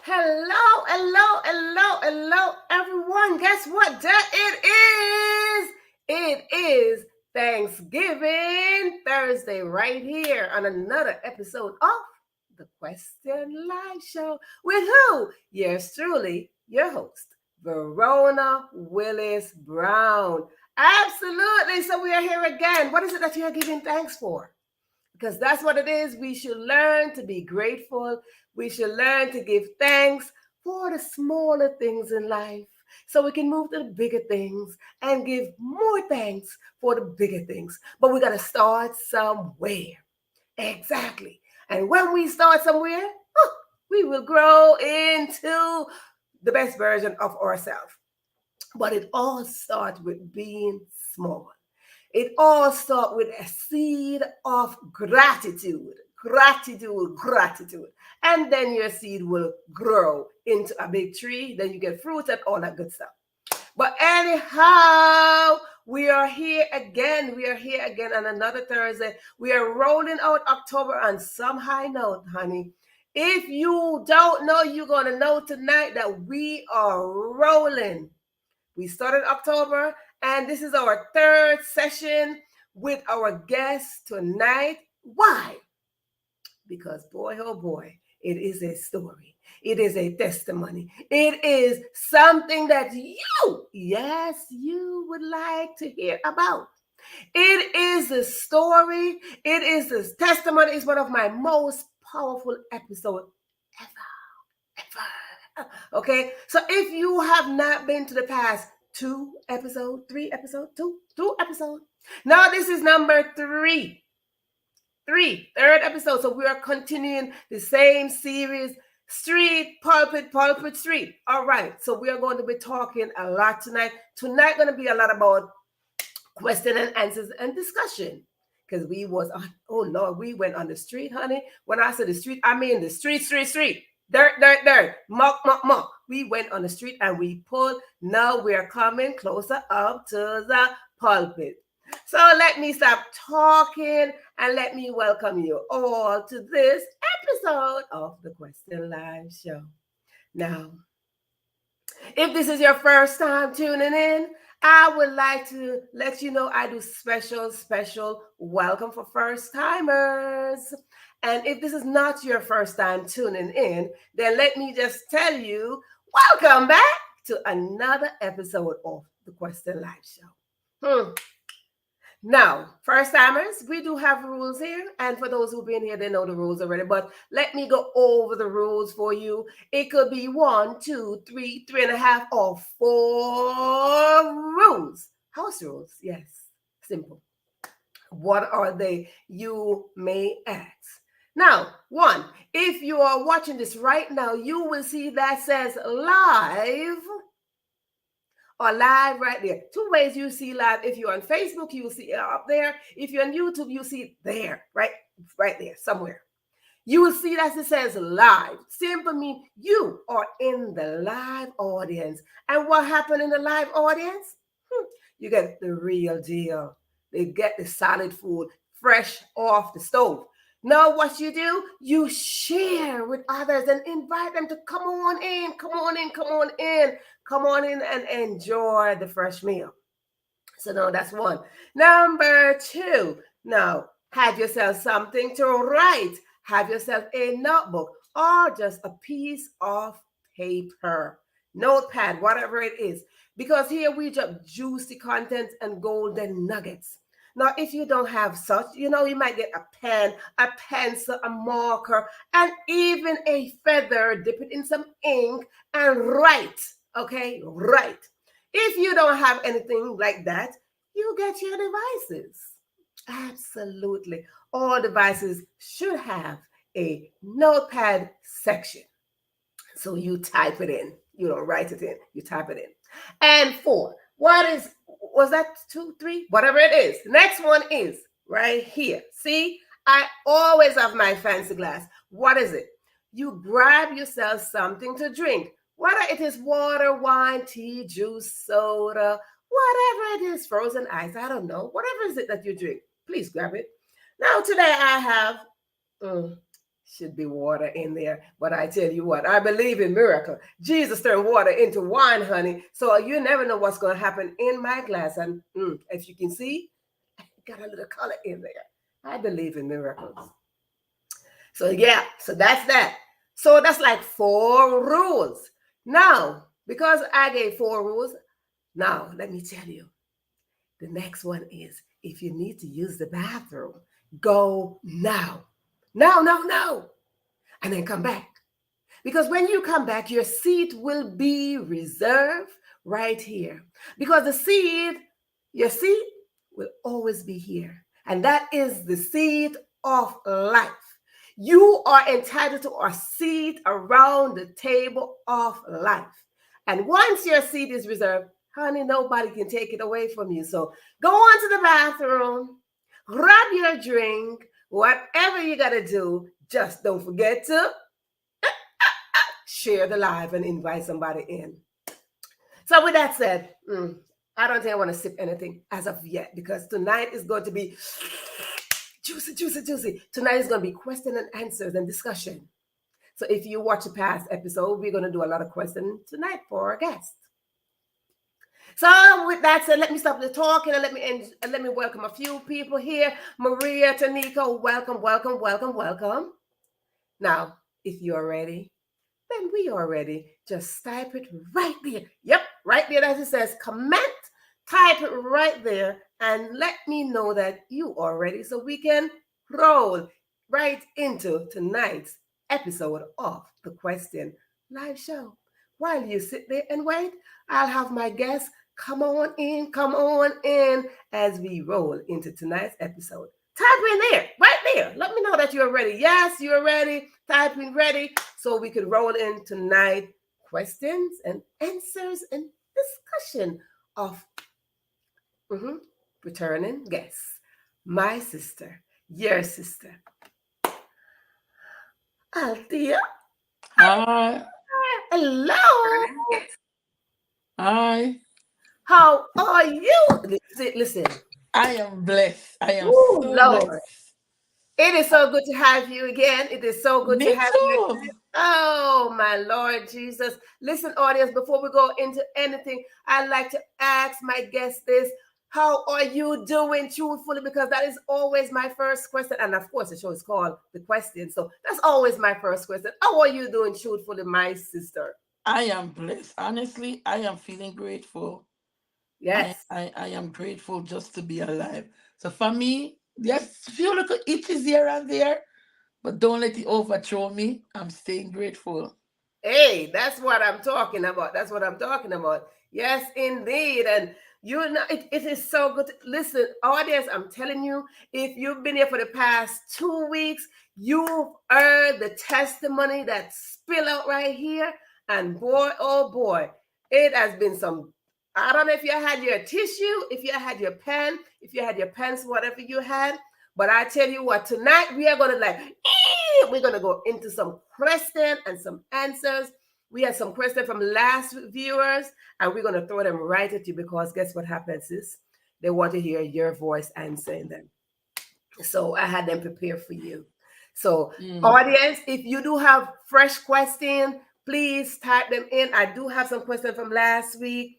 Hello, hello, hello, hello, everyone. Guess what day it is? It is Thanksgiving Thursday, right here on another episode of the Question Live Show with who? Yours truly, your host, Verona Willis-Brown. Absolutely. So we are here again. What is it that you are giving thanks for? Because that's what it is. We should learn to be grateful. We should learn to give thanks for the smaller things in life so we can move to the bigger things and give more thanks for the bigger things. But we got to start somewhere. Exactly. And when we start somewhere, we will grow into the best version of ourselves. But it all starts with being small. It all starts with a seed of gratitude. Gratitude, gratitude. And then your seed will grow into a big tree. Then you get fruit and all that good stuff. But anyhow, we are here again. We are here again on another Thursday. We are rolling out October on some high note, honey. If you don't know, you're going to know tonight that we are rolling. We started October, and this is our third session with our guest tonight. Why? Because boy, oh boy, it is a story. It is a testimony. It is something that you would like to hear about. It is a story. It is a testimony. It's one of my most powerful episodes ever. Okay, so if you have not been to the past two episodes, three episodes, two episodes, now this is number third episode. So we are continuing the same series, Street, Pulpit, Street. All right, so we are going to be talking a lot tonight. Tonight going to be a lot about question and answers and discussion. Because we was, oh Lord, we went on the street, honey. When I say the street, I mean the street. Dirt, muck. We went on the street and we pulled. Now we're coming closer up to the pulpit. So let me stop talking and let me welcome you all to this episode of the Question Live Show. Now, if this is your first time tuning in, I would like to let you know I do special welcome for first timers. And if this is not your first time tuning in, then let me just tell you, welcome back to another episode of the Question Live Show. Now, first timers, we do have rules here. And for those who've been here, they know the rules already. But let me go over the rules for you. It could be 1, 2, 3, 3.5, or 4 rules. House rules, yes. Simple. What are they? You may ask. Now, 1, if you are watching this right now, you will see that says live or live right there. 2 ways you see live. If you're on Facebook, you will see it up there. If you're on YouTube, you see it there, right there, somewhere. You will see that it says live. Simple means you are in the live audience. And what happened in the live audience? You get the real deal. They get the solid food fresh off the stove. Now what you do, you share with others and invite them to come on in and enjoy the fresh meal. So now that's 1. Number 2, now have yourself something to write. Have yourself a notebook or just a piece of paper, notepad, whatever it is. Because here we drop juicy content and golden nuggets. Now, if you don't have such, you might get a pen, a pencil, a marker, and even a feather. Dip it in some ink and write. Okay, write. If you don't have anything like that, you get your devices. Absolutely. All devices should have a notepad section. So you type it in. You don't write it in. You type it in. And 4, was that 2, 3? Whatever it is. The next one is right here. See, I always have my fancy glass. What is it? You grab yourself something to drink. Whether it is water, wine, tea, juice, soda, whatever it is, frozen ice, I don't know. Whatever is it that you drink, please grab it. Now today I have should be water in there. But I tell you what, I believe in miracle. Jesus turned water into wine, honey. So you never know what's going to happen in my glass. And if you can see, got a little color in there. I believe in miracles. So yeah, so that's that. So that's like 4 rules. Now, because I gave 4 rules, now let me tell you, the next one is if you need to use the bathroom, go now. No. And then come back. Because when you come back, your seat will be reserved right here. Because your seat will always be here. And that is the seat of life. You are entitled to a seat around the table of life. And once your seat is reserved, honey, nobody can take it away from you. So go on to the bathroom, grab your drink, whatever you got to do, just don't forget to share the live and invite somebody in. So with that said, I don't think I want to sip anything as of yet because tonight is going to be juicy. Tonight is going to be question and answers and discussion. So if you watch a past episode, we're going to do a lot of questions tonight for our guests. So with that said, let me stop the talking and let me welcome a few people here. Maria, Tanika, welcome. Now, if you're ready, then we are ready. Just type it right there. Yep, right there as it says comment. Type it right there and let me know that you are ready so we can roll right into tonight's episode of the Question Live Show. While you sit there and wait, I'll have my guests come on in as we roll into tonight's episode. Type in there, right there. Let me know that you're ready. Yes, you're ready. Type in ready so we can roll in tonight questions and answers and discussion of returning guests. My sister, your sister, Althea. Hi. Hello. Hi. How are you? Listen. I am blessed. I am so Lord. blessed. It is so good to have you again. It is so good Me to have you too. again. Oh, my Lord Jesus. Listen, audience, before we go into anything, I'd like to ask my guests this. How are you doing truthfully? Because that is always my first question. And of course, the show is called The Question. So that's always my first question. How are you doing truthfully, my sister? I am blessed. Honestly, I am feeling grateful. Yes. I am grateful just to be alive. So for me, yes, few little itches here and there, but don't let it overthrow me. I'm staying grateful. Hey, that's what I'm talking about. That's what I'm talking about. Yes, indeed. And you know, it is so good. Listen, audience, I'm telling you, if you've been here for the past 2 weeks, you've heard the testimony that spill out right here. And boy, oh boy, it has been some. I don't know if you had your tissue, if you had your pen, if you had your pens, whatever you had. But I tell you what, tonight we are going to we're going to go into some questions and some answers. We had some questions from last viewers, and we're going to throw them right at you because guess what happens is they want to hear your voice answering them. So I had them prepared for you. So audience, if you do have fresh questions, please type them in. I do have some questions from last week.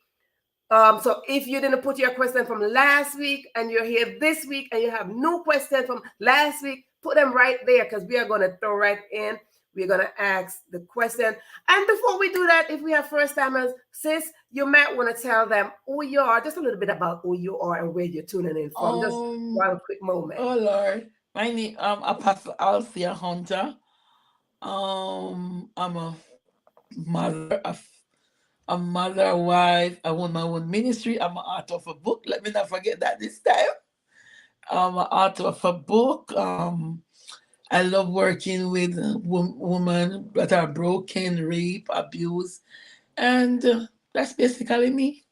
So if you didn't put your question from last week and you're here this week and you have new questions from last week, put them right there because we are going to throw right in. We're going to ask the question. And before we do that, if we have first timers, sis, you might want to tell them who you are, just a little bit about who you are and where you're tuning in from. Just one quick moment. Oh Lord. My name Apostle Althea Hunter. I'm a mother, a mother, a wife. I own my own ministry. I'm an author of a book. Let me not forget that this time. I'm an author of a book. I love working with women that are broken, rape, abused, and that's basically me.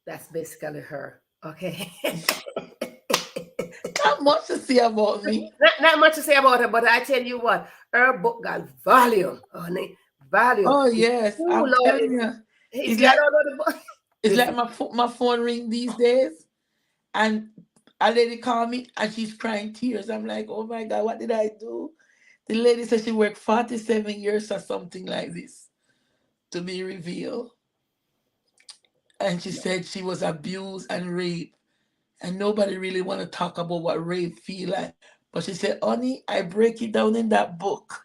That's basically her. Okay. Not much to say about me. Not much to say about her, but I tell you what, her book got volume, honey. Volume. Oh yes, Ooh, I'm Lord, telling you, it's it's got like all of the book. it's like my phone ring these days, and a lady called me and she's crying tears. I'm like, oh my God, what did I do? The lady said she worked 47 years or something like this to be revealed. And she said she was abused and raped. And nobody really want to talk about what rape feel like. But she said, honey, I break it down in that book.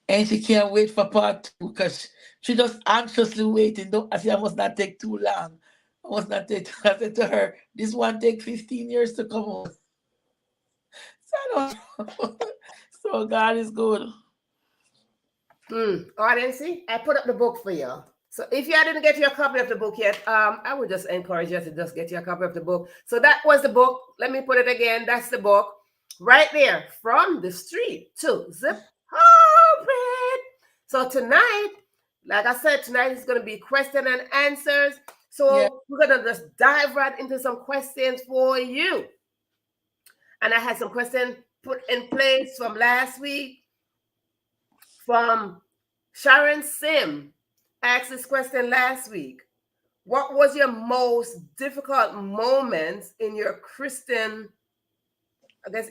And she can't wait for part two because she just anxiously waiting. Don't I said I must not take too long. I must not take I said to her, this one take 15 years to come out. So I don't know. So God is good. Audience, see, I put up the book for you. So if you didn't get your copy of the book yet, I would just encourage you to just get your copy of the book. So that was the book. Let me put it again. That's the book right there, From the Street to the Pulpit. So tonight, like I said, tonight is going to be question and answers. So Yeah. we're going to just dive right into some questions for you. And I had some questions put in place from last week from Sharon Sim. Asked this question last week. What was your most difficult moments in your Christian,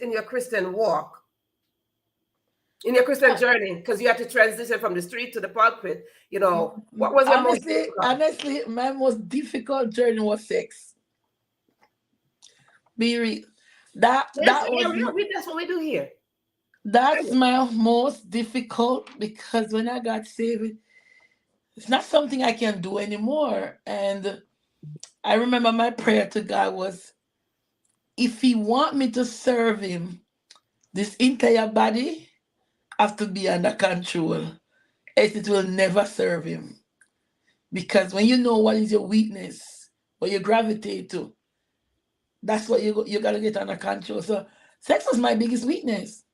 in your Christian walk, in your Christian journey? Because you had to transition from the street to the pulpit. You know, what was your most difficult? Honestly, my most difficult journey was sex. Be real. That's what we do here. That's my most difficult because when I got saved, it's not something I can do anymore. And I remember my prayer to God was, if He want me to serve Him, this entire body have to be under control, else it will never serve Him. Because when you know what is your weakness, what you gravitate to, that's what you gotta get under control. So sex was my biggest weakness,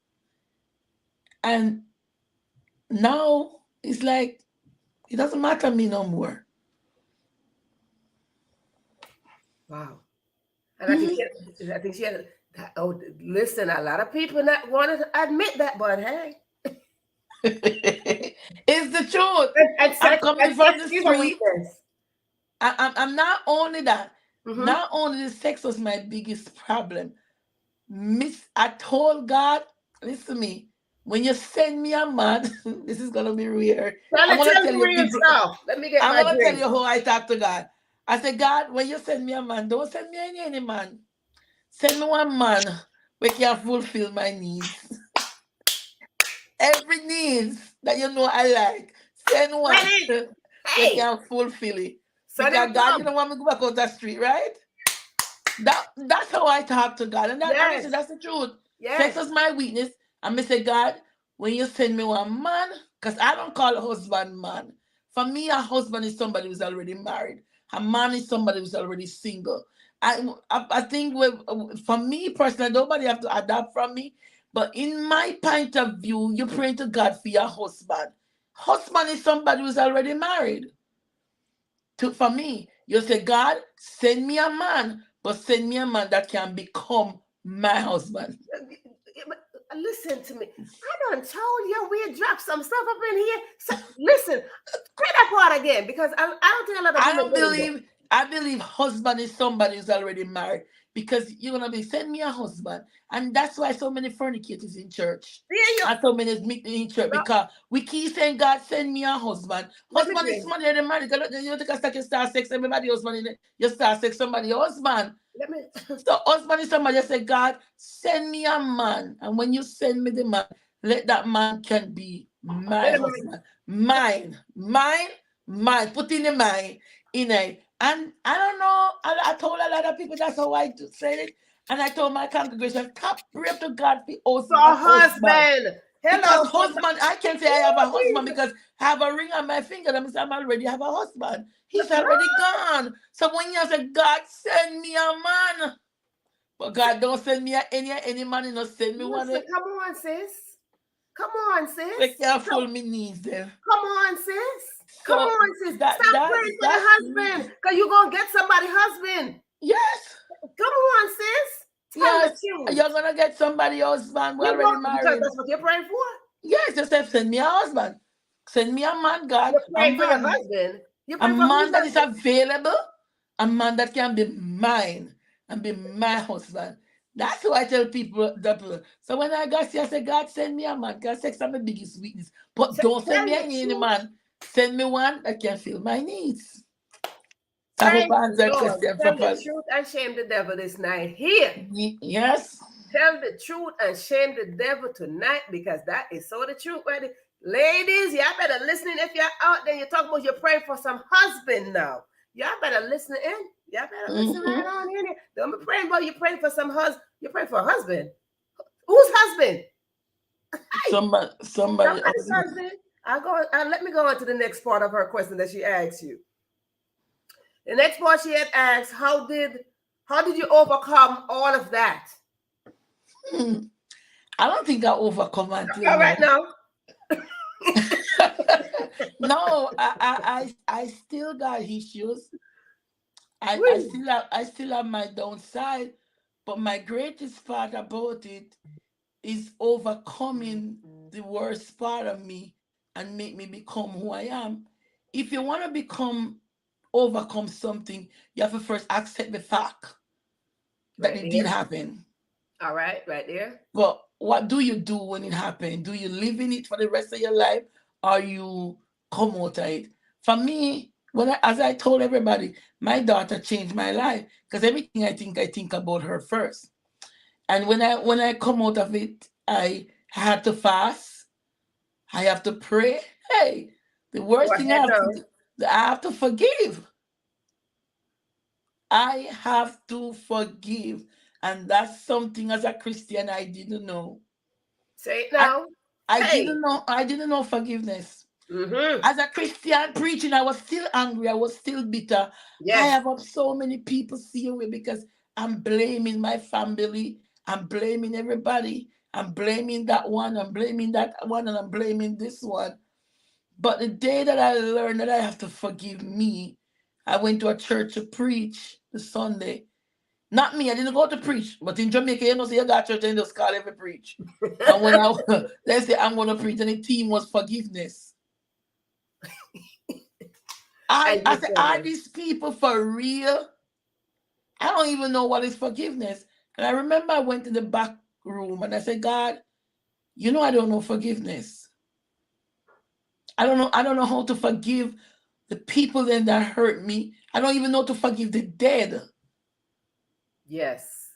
and now it's like it doesn't matter me no more. Wow. And I think she had. Oh, listen, a lot of people not want to admit that, but hey, It's the truth. and I'm coming from the street. weakness. I'm not only that. Mm-hmm. Not only the sex was my biggest problem. I told God, listen to me. When you send me a man, this is gonna be weird. I'm gonna tell you real stuff. Let me get I'm my gonna drink. tell you how I talk to God. I said, God, when you send me a man, don't send me any man. Send me one man who can fulfill my needs. Every needs that you know I like. Send one who can fulfill it. Because God, you don't want me to go back out the street, right? That's how I talk to God. And honestly, that's the truth. Sex is my weakness. And I say, God, when you send me one man, because I don't call a husband man. For me, a husband is somebody who's already married. A man is somebody who's already single. I think for me personally, nobody have to adapt from me. But in my point of view, you pray to God for your husband. Husband is somebody who's already married. For me, you say, God, send me a man, but send me a man that can become my husband. Listen to me. I done told you we dropped some stuff up in here. So, listen, play that part again because I don't think a lot of people I believe husband is somebody who's already married because you're gonna be send me a husband, and that's why so many fornicators in church. And so many in church because we keep saying, God, send me a husband. Husband is somebody already married. You think I start sex everybody husband, you start sex somebody husband. So husband is somebody that say, God, send me a man. And when you send me the man, let that man can be my husband. Mine. Put in the mine in a. And I don't know. I told a lot of people that's how I say it. And I told my congregation, top pray to God for husband. Hello. Because husband, I can say I have a husband because I have a ring on my finger. That means I'm already have a husband. He's already gone. So when you say, God, send me a man. But God don't send me any man, you know, send me one. Come on, sis. Come on, sis. They can't fool me needs there. Come on, sis. Come on, sis. Stop praying for the husband. Because you're going to get somebody's husband. Yes. Come on, sis. Yes. You're going to get somebody husband. We're already married. Because that's what you're praying for? Yes. Just say, send me a husband. Send me a man, God. You're praying for your husband. A man that is available. A man that can be mine and be my husband. That's why I tell people that. So when I got here, I said, God send me a man. God sex is my biggest weakness. But don't send Tell me the any truth. man. Send me one that can fill my needs. So I hope Praise I the answer the Lord. question Tell the properly. truth and shame the devil this night here. Yes. Tell the truth and shame the devil tonight, because that is so the truth, ready? Ladies, y'all better listen if you're out there. You're talking about you're praying for some husband now. Y'all better listen in. Y'all better listen right on in here. Don't be praying about you praying for some husband. You're praying for a husband. Whose husband? Hey, Somebody somebody's else. husband. Let me go on to the next part of her question that she asked you. The next part she had asked, how did you overcome all of that? I don't think I overcome until All now. right now. No, I still got issues. Woo. I still have my downside, but my greatest part about it is overcoming the worst part of me and make me become who I am. If you want to overcome something, you have to first accept the fact that Right it did there. happen. All right there. But what do you do when it happened? Do you live in it for the rest of your life, or you come out of it? For me, as I told everybody, my daughter changed my life because everything I think about her first. And when I come out of it, I had to fast. I have to pray. Hey, the Go worst thing I ahead have now. to do, I have to forgive. I have to forgive. And that's something as a Christian I didn't know. Say it I, now. Hey. I didn't know forgiveness. Mm-hmm. As a Christian preaching, I was still angry, I was still bitter. I Yes. have had so many people see me because I'm blaming my family, I'm blaming everybody, I'm blaming that one, I'm blaming that one, and I'm blaming this one. But the day that I learned that I have to forgive me, I went to a church to preach the Sunday. Not me, I didn't go to preach. But in Jamaica, you know, so you got church and just call every preach. And when I let's say I'm gonna preach, and the theme was forgiveness. And I you said, are said, these people for real? I don't even know what is forgiveness. And I remember I went in the back room and I said, God, you know I don't know forgiveness. I don't know how to forgive the people then that hurt me. I don't even know to forgive the dead. yes.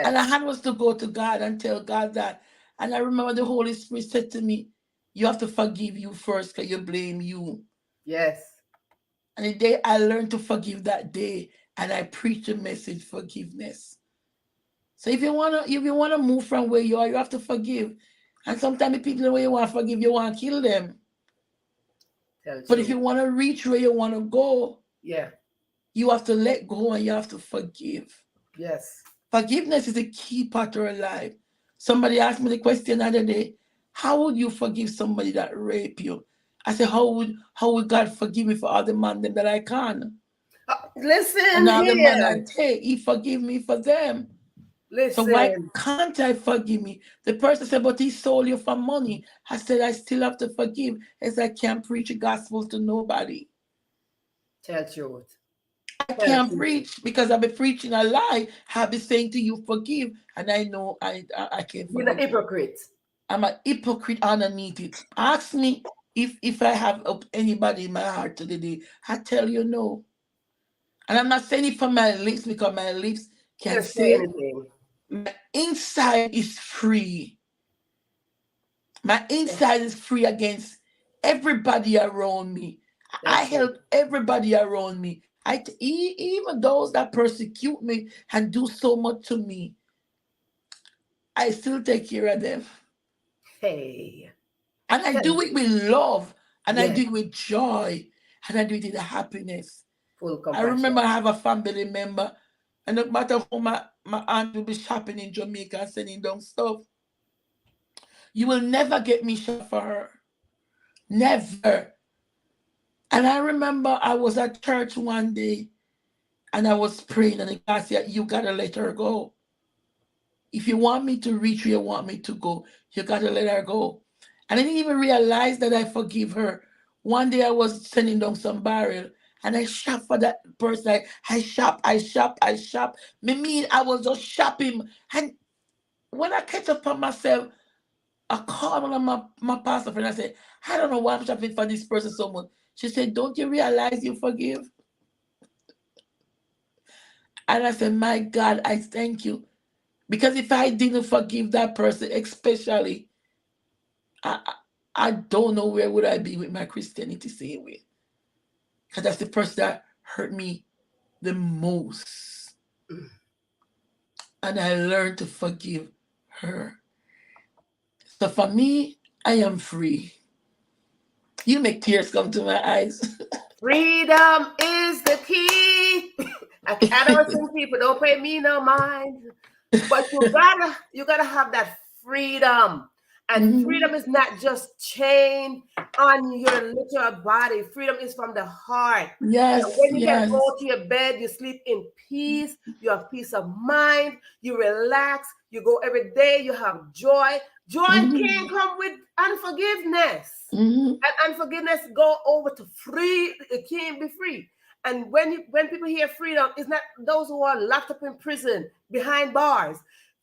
And I Yes. had was to go to God and tell God that. And I remember the Holy Spirit said to me, you have to forgive you first because you blame you. Yes. And the day I learned to forgive that day, and I preached the message forgiveness. So if you wanna move from where you are, you have to forgive. And sometimes the people the way you want to forgive, you want to kill them. Tell the But if truth. you want to reach where you want to go, Yeah. you have to let go and you have to forgive. Yes. Forgiveness is a key part of our life. Somebody asked me the question the other day, how would you forgive somebody that raped you? I said, how would God forgive me for all the man them that I can? And Listen all the man I here. take, he forgive me for them. So why Listen. can't I forgive me? The person said, but he sold you for money. I said, I still have to forgive, as I can't preach the gospel to nobody. Tell the truth. I Tell the can't truth. preach because I've been preaching a lie. I've been saying to you, forgive, and I know I can't You're the forgive. hypocrite. I'm a hypocrite underneath it. Ask me if I have anybody in my heart today. I tell you no. And I'm not saying it from my lips because my lips can Can say say it. anything. My inside is free. My inside is free against everybody around me. I That's it. help everybody around me. Even those that persecute me and do so much to me, I still take care of them. Hey. And I Tell do the it truth. with love, and I Yes. do it with joy, and I do it with happiness. Full I remember compassion. I have a family member, and no matter how my aunt will be shopping in Jamaica and sending down stuff, you will never get me shop for her. Never. And I remember I was at church one day and I was praying, and the God said, you gotta let her go. If you want me to reach where you want me to go, you gotta let her go. And I didn't even realize that I forgive her. One day I was sending down some barrel and I shop for that person. I shop, I shop, I shop. Me mean I was just shopping. And when I catch up on myself, I called one of my pastor friend. I said, I don't know why I'm shopping for this person so much. She said, don't you realize you forgive? And I said, my God, I thank you. Because if I didn't forgive that person, especially, I, I I don't know where would I be with my Christianity same way. Because that's the person that hurt me the most. And I learned to forgive her. So for me, I am free. You make tears come to my eyes. Freedom is the key. I don't think people don't pay me no mind. But you gotta have that freedom. And Mhm. freedom is not just chained on your literal body. Freedom is from the heart. Yes, When you can yes. go to your bed, you sleep in peace, you have peace of mind, you relax, you go every day, you have joy. Joy Hmm. can't come with unforgiveness. Hmm. And unforgiveness go over to free, it can't be free. And when people hear freedom, it's not those who are locked up in prison behind bars.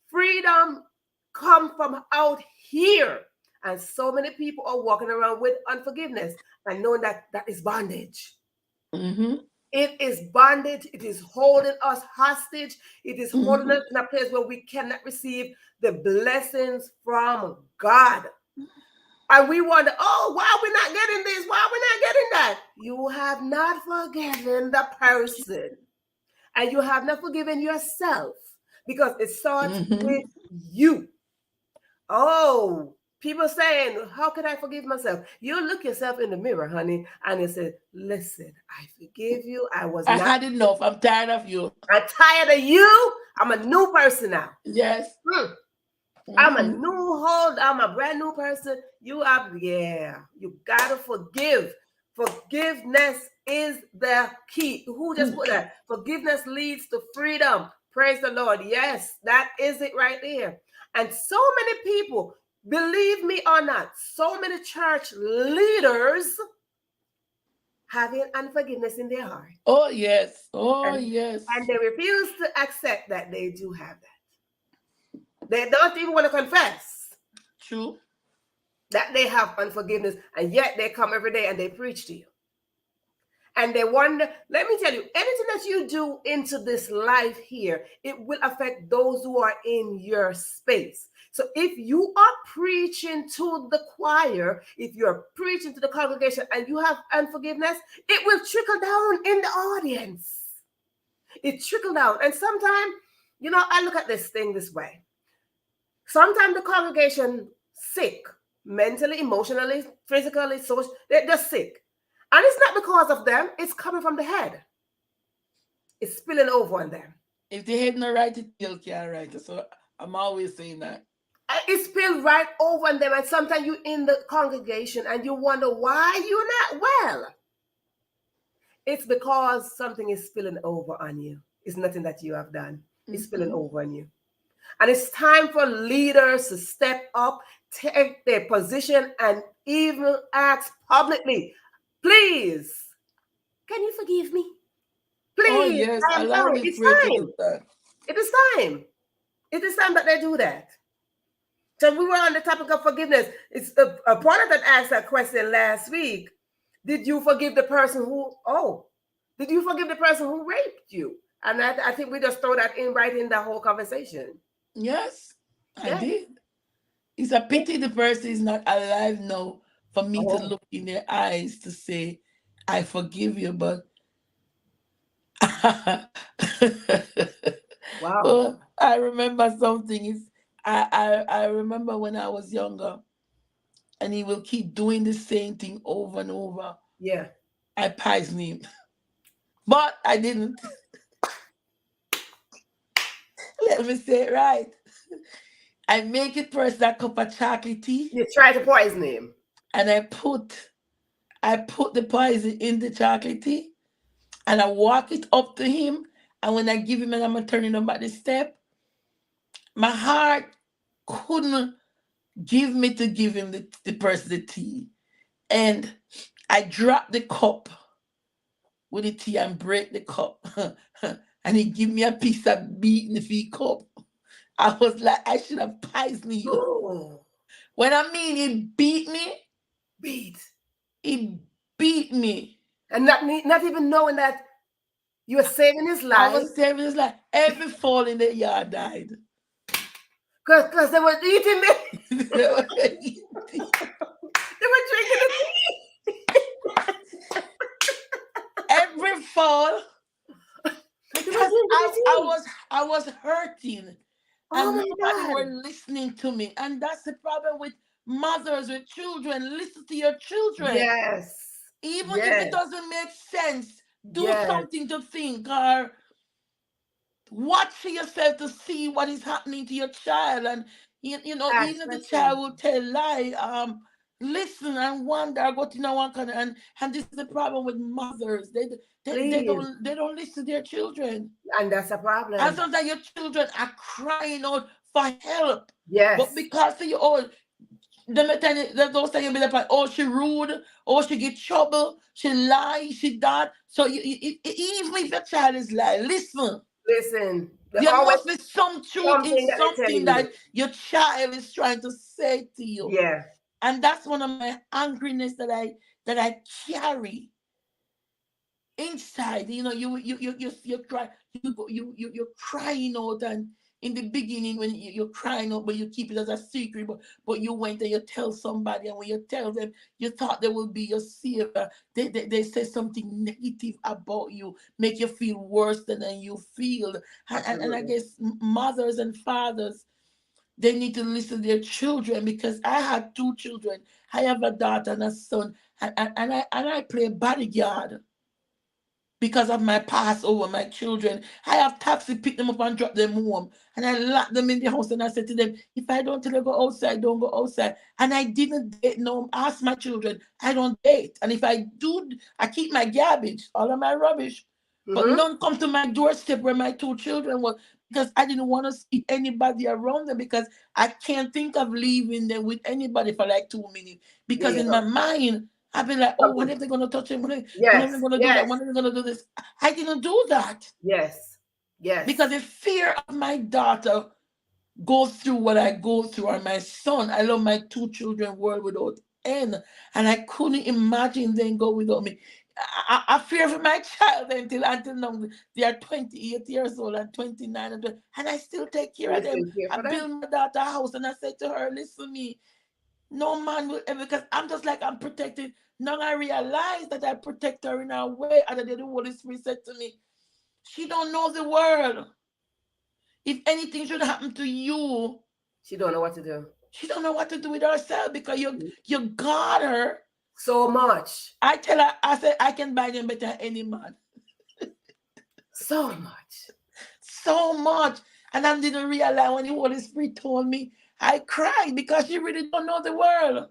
Freedom come from out here. And so many people are walking around with unforgiveness and knowing that that is bondage. Hmm. It is bondage. It is holding us hostage. It is holding Hmm. us in a place where we cannot receive the blessings from God. And we wonder, oh, why are we not getting this? Why are we not getting that? You have not forgiven the person. And you have not forgiven yourself because it starts with Hmm. you. Oh, people saying, how can I forgive myself? You look yourself in the mirror, honey, and you say, listen, I forgive you. I was I not, had enough. I'm tired of you. I'm tired of you. I'm a new person now. Yes. Hmm. I'm a Hmm. new hold. I'm a brand new person. You are, yeah. You gotta forgive. Forgiveness is the key. Who just put that? Forgiveness leads to freedom. Praise the Lord. Yes, that is it right there. And so many people, believe me or not, so many church leaders having unforgiveness in their heart. Oh yes. Oh And, and yes. they refuse to accept that they do have that. They don't even want to confess True. that they have unforgiveness, and yet they come every day and they preach to you. And they wonder, let me tell you, anything that you do into this life here, it will affect those who are in your space. So if you are preaching to the choir, if you're preaching to the congregation and you have unforgiveness, it will trickle down in the audience. It trickle down. And sometimes, I look at this thing this way. Sometimes the congregation sick, mentally, emotionally, physically, social, they're just sick. And it's not because of them, it's coming from the head. It's spilling over on them. If they had no right, it tail can't write it. So I'm always saying that. And it spills right over on them. And sometimes you're in the congregation and you wonder why you're not well. It's because something is spilling over on you. It's nothing that you have done. It's spilling Hmm. over on you. And it's time for leaders to step up, take their position, and even ask publicly, please, can you forgive me? Oh Please, yes. I am Allow sorry. the It's prayer to time. do that. It is time. It is time that they do that. So we were on the topic of forgiveness. It's a partner that asked that question last week. Did you forgive the person did you forgive the person who raped you? And I think we just throw that in right in the whole conversation. Yes, I Yeah. did. It's a Yeah. pity the person is not alive now for me to Oh, look in their eyes to say, I forgive you, but wow. oh, I remember something. I remember when I was younger and he will keep doing the same thing over and over. Yeah. I poisoned him. But I didn't. Let me say it right. I make it first that cup of chocolate tea You try to poison him. and I put the poison in the chocolate tea and I walk it up to him. And when I give him and I'm turning him back the step, my heart couldn't give me to give him the person the tea. And I dropped the cup with the tea and break the cup. And he give me a piece of beating if he cup. I was like, I should have poisoned you. Oh, When I mean he beat me, beat. he beat me. And not even knowing that you were saving his I life was saving his life. Every fall in the yard died. because they were eating it. They were They were drinking the tea. Every fall, They because were drinking the tea. I was hurting Oh and my nobody God. were listening to me. And that's the problem with mothers, with children. Listen to your children. Yes. Even if it Yes. doesn't make sense, do Yes. something to think or watch for yourself to see what is happening to your child. And even if the Especially. child will tell lie, listen and wonder, go to no one can, and this is the problem with mothers. Please. They don't listen to their children. And that's a And problem. sometimes your children are crying out for help. But Yes. because of you all, those things be like, oh, she rude, oh, she get trouble, she lie, she that. So even if your child is lying, listen. Listen, there's There always must be some truth in something that they're something telling that you. your child is trying to say to you. Yeah. And that's one of my angriness that I carry inside. You cry, you're crying out. And in the beginning when you're crying out, but you keep it as a secret, but you went and you tell somebody, and when you tell them, you thought they will be your savior. They say something negative about you, make you feel worse than you feel. And I Absolutely. guess mothers and fathers, they need to listen to their children, because I had two children. I have a daughter and a son, and I play bodyguard because of my past over my children. I have taxi pick them up and drop them home. And I lock them in the house, and I said to them, if I don't tell you go outside, don't go outside. And I didn't date, no, ask my children. I don't date. And if I do, I keep my garbage, all of my rubbish. But Mm-hmm. none come to my doorstep where my two children were, because I didn't want to see anybody around them, because I can't think of leaving them with anybody for like 2 minutes. There Because you in go. my mind, I've been like, oh, when Something. are they gonna touch him? When are they Yes. gonna do that? Yes. When are they gonna do this? I didn't do that Yes. because Yes. the fear of my daughter go through what I go through, or my son. I love my two children world without end, and I couldn't imagine them go without me. I fear for my child until now. They are 28 years old and 29, and I still take care You of them. still care I for them? build my daughter a house, and I said to her, listen me, no man will ever, because I'm just like I'm protected. Now I realize that I protect her in a way, and then the Holy Spirit said to me, she don't know the world. If anything should happen to you, She don't know what to do. she don't know what to do with herself, because you got her. So much. I tell her, I said, I can buy them better than any man. So much. So much. And I didn't realize when the Holy Spirit told me, I cried because she really don't know the world.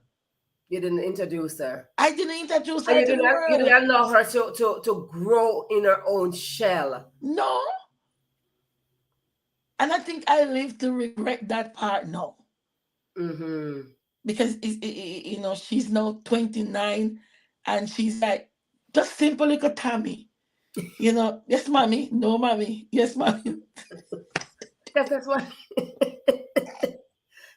You didn't introduce her. I didn't introduce And her to the you world. didn't allow her to grow in her own shell. No. And I think I live to regret that part now. Mm-hmm. Because she's now 29, and she's like just simple little Tammy. Yes, mommy. No, mommy. Yes, mommy. Because that's what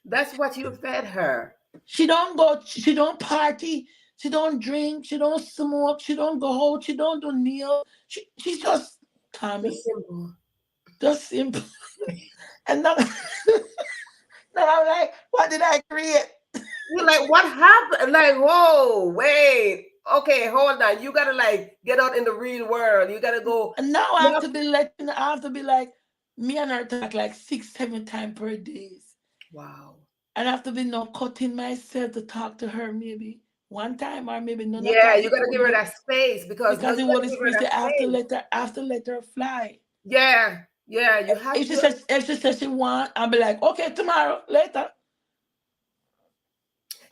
that's what you fed her. She don't go. She don't party. She don't drink. She don't smoke. She don't go out. She don't do nail. She's just Just Tammy. simple. Just simple. And now, now I'm like, what did I create? You're like, what happened? Like, whoa, wait. Okay, hold on. You gotta like get out in the real world. You gotta go. And now I You have have, to be like, I have to be like, me and her talk like 6, 7 times per day. wow. And I have to be now cutting myself to talk to her maybe one time, or maybe none at Yeah, all, you gotta give her that space because no, because you the gotta Holy give her Spirit that said space. I have to let her fly. Yeah, yeah, you have to. If she says she want, I'll be like, okay, tomorrow, later.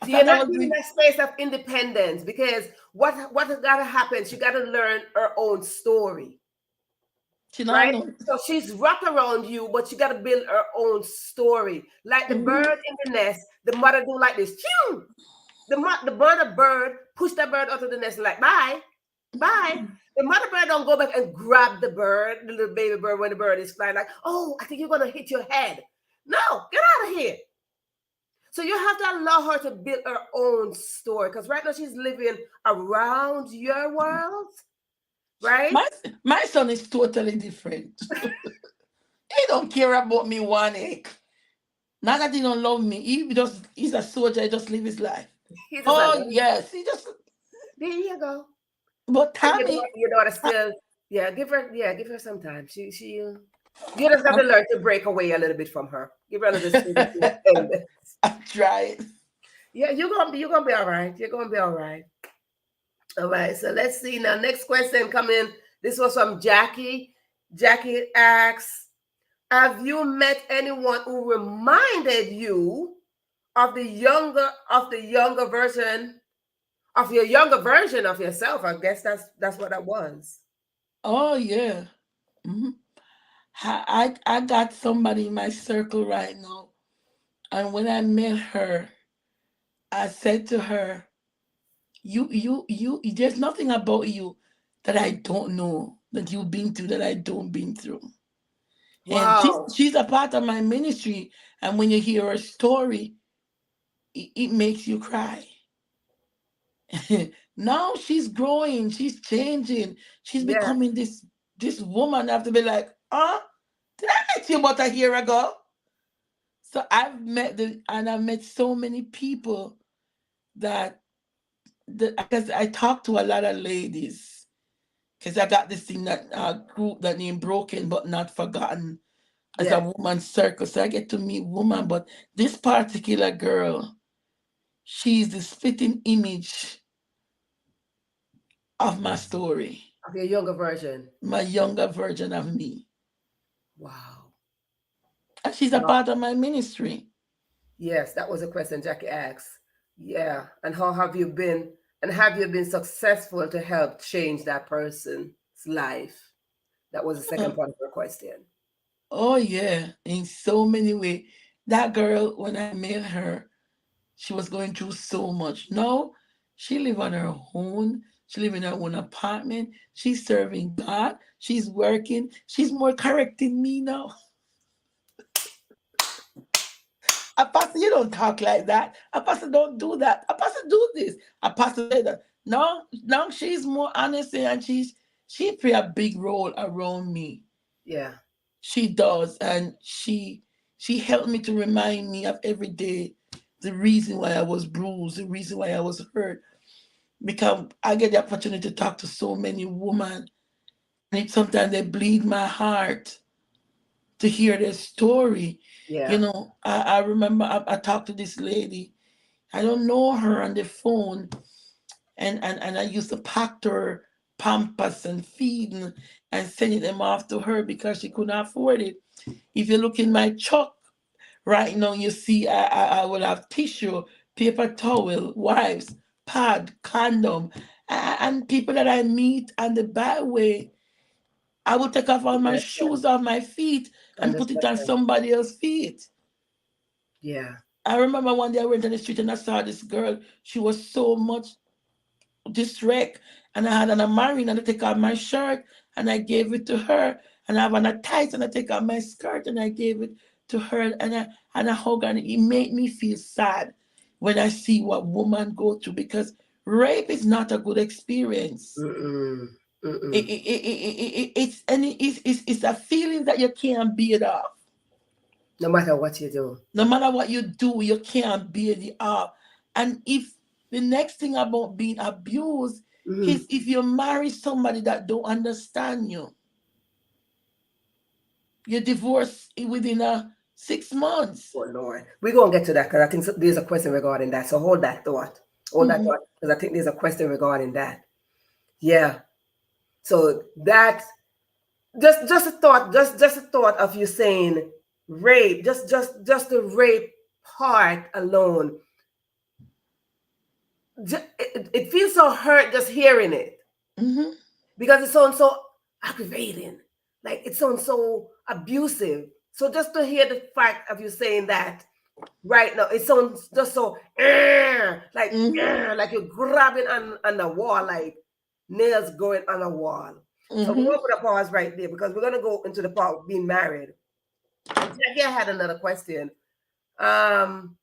I So you're thought I not was giving doing. that space of independence because what has gotta happen? She gotta learn her own story, She don't right? know. So she's wrapped around you, but she gotta build her own story. Like the Mhm. bird in the nest, the mother do like this. Choo! The mother bird push that bird out of the nest like bye, bye. The mother bird don't go back and grab the bird, the little baby bird, when the bird is flying, like, oh, I think you're gonna hit your head. No, get out of here. So you have to allow her to build her own story, because right now she's living around your world, right? My son is totally different. He don't care about me one egg. Not that he don't love me. He's a soldier, he just live his life. He just like, Oh yes. He just there you go. but And your Tammy, daughter still, give her some time. You just got to learn to break away a little bit from her. Give her another 10 minutes. I'm trying. Yeah, you're gonna be all right. You're gonna be all right. All right. So let's see now. Next question coming. This was from Jackie. Jackie asks, "Have you met anyone who reminded you of the younger version of your younger version of yourself?" I guess that's what that was. Oh yeah. Mhm. I got somebody in my circle right now. And when I met her, I said to her, you, there's nothing about you that I don't know, that you've been through, that I don't been through. And Wow. she's a part of my ministry. And when you hear her story, it makes you cry. Now she's growing, she's changing, she's Yeah. becoming this woman. I have to be like, did I meet you about a year ago? So I've met so many people that because I talk to a lot of ladies, because I got this thing that group that named Broken but Not Forgotten as a Yeah. woman's circle. So I get to meet women, but this particular girl, she's the spitting image of my story, Of your younger version. my younger version of me. Wow. And she's a Wow. part of my ministry. Yes, that was a question Jackie asked. Yeah. And how have you been? And have you been successful to help change that person's life? That was the second part of her question. Oh yeah, in so many ways. That girl, when I met her, she was going through so much. Now she live on her own. She live in her own apartment. She's serving God. She's working. She's more correct than me now. Apostle, you don't talk like that. Apostle, don't do that. Apostle, do this. Apostle, say that. No, now she's more honest and she play a big role around me. Yeah. She does, and she helped me to remind me of every day the reason why I was bruised, the reason why I was hurt. Because I get the opportunity to talk to so many women, and sometimes they bleed my heart to hear their story. Yeah. I remember I talked to this lady. I don't know her on the phone, and I used to pack her pampers and feed and sending them off to her because she couldn't afford it. If you look in my truck right now, you see I will have tissue, paper towel, wipes, pad, condom, and people that I meet on the byway, I will take off all my Bless them. shoes off my feet And and just put it bless on them. somebody else's feet. Yeah. I remember one day I went on the street and I saw this girl. She was so much this wreck, and I had on a marine and I take off my shirt and I gave it to her, and I have on a tights and I take off my skirt and I gave it to her, and I hug her, and it made me feel sad when I see what women go through, because rape is not a good experience. Mm-mm. Mm-mm. It's a feeling that you can't beat off. No matter what you do. No matter what you do, you can't beat it off. And if the next thing about being abused Mm-hmm. is if you marry somebody that don't understand you, you divorce within 6 months. Oh Lord. We're gonna get to that because I think there's a question regarding that. So hold that thought. Hold that Mhm. thought. Because I think there's a question regarding that. Yeah. So that just a thought, just a thought of you saying rape, just the rape part alone. It feels so hurt just hearing it, Mhm. because it sounds so aggravating. Like it sounds so abusive. So just to hear the fact of you saying that right now, it sounds just so like Mhm. like you're grabbing on the wall, like nails going on a wall. So we're Mm-hmm. going to put a pause right there because we're going to go into the part of being married. And Jackie, I had another question. Um,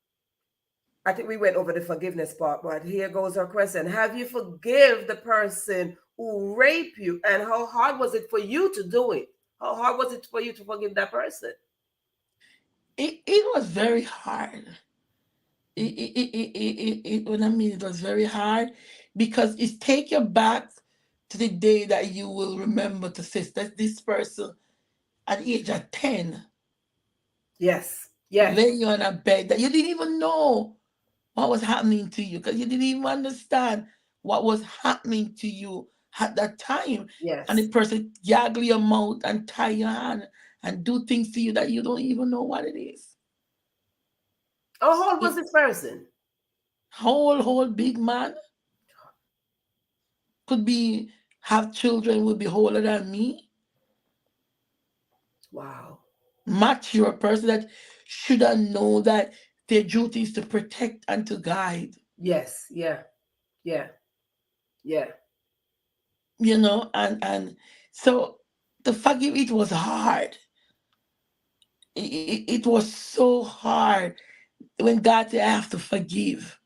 I think we went over the forgiveness part, but here goes our question. Have you forgive the person who raped you? And how hard was it for you to do it? How hard was it for you to forgive that person? It was very hard. When I mean it was very hard, because it take you back to the day that you will remember to say that this person at the age of 10 Yes. Yes. lay you on a bed that you didn't even know what was happening to you, because you didn't even understand what was happening to you at that time. And the Yes. person gaggle your mouth and tie your hand and do things to you that you don't even know what it is. How old was It, this person? whole big man, could be have children, will be older than me, Wow. mature person that should have know that their duty is to protect and to guide, Yes. Yeah. Yeah. Yeah. and so to forgive, it was hard. It was so hard when God said I have to forgive.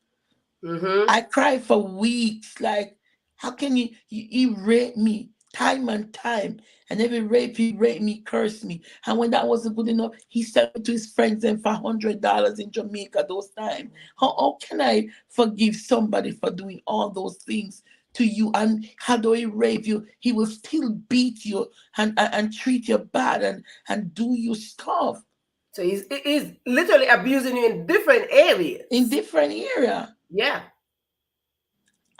Mm-hmm. I cried for weeks. Like, how can he rape me time and time? And every rape he raped me, cursed me. And when that wasn't good enough, he sent me to his friends and for $100 in Jamaica those times. How can I forgive somebody for doing all those things to you? And how do he rape you? He will still beat you and treat you bad and do you stuff So he's literally abusing you in different in areas. different area. Yeah.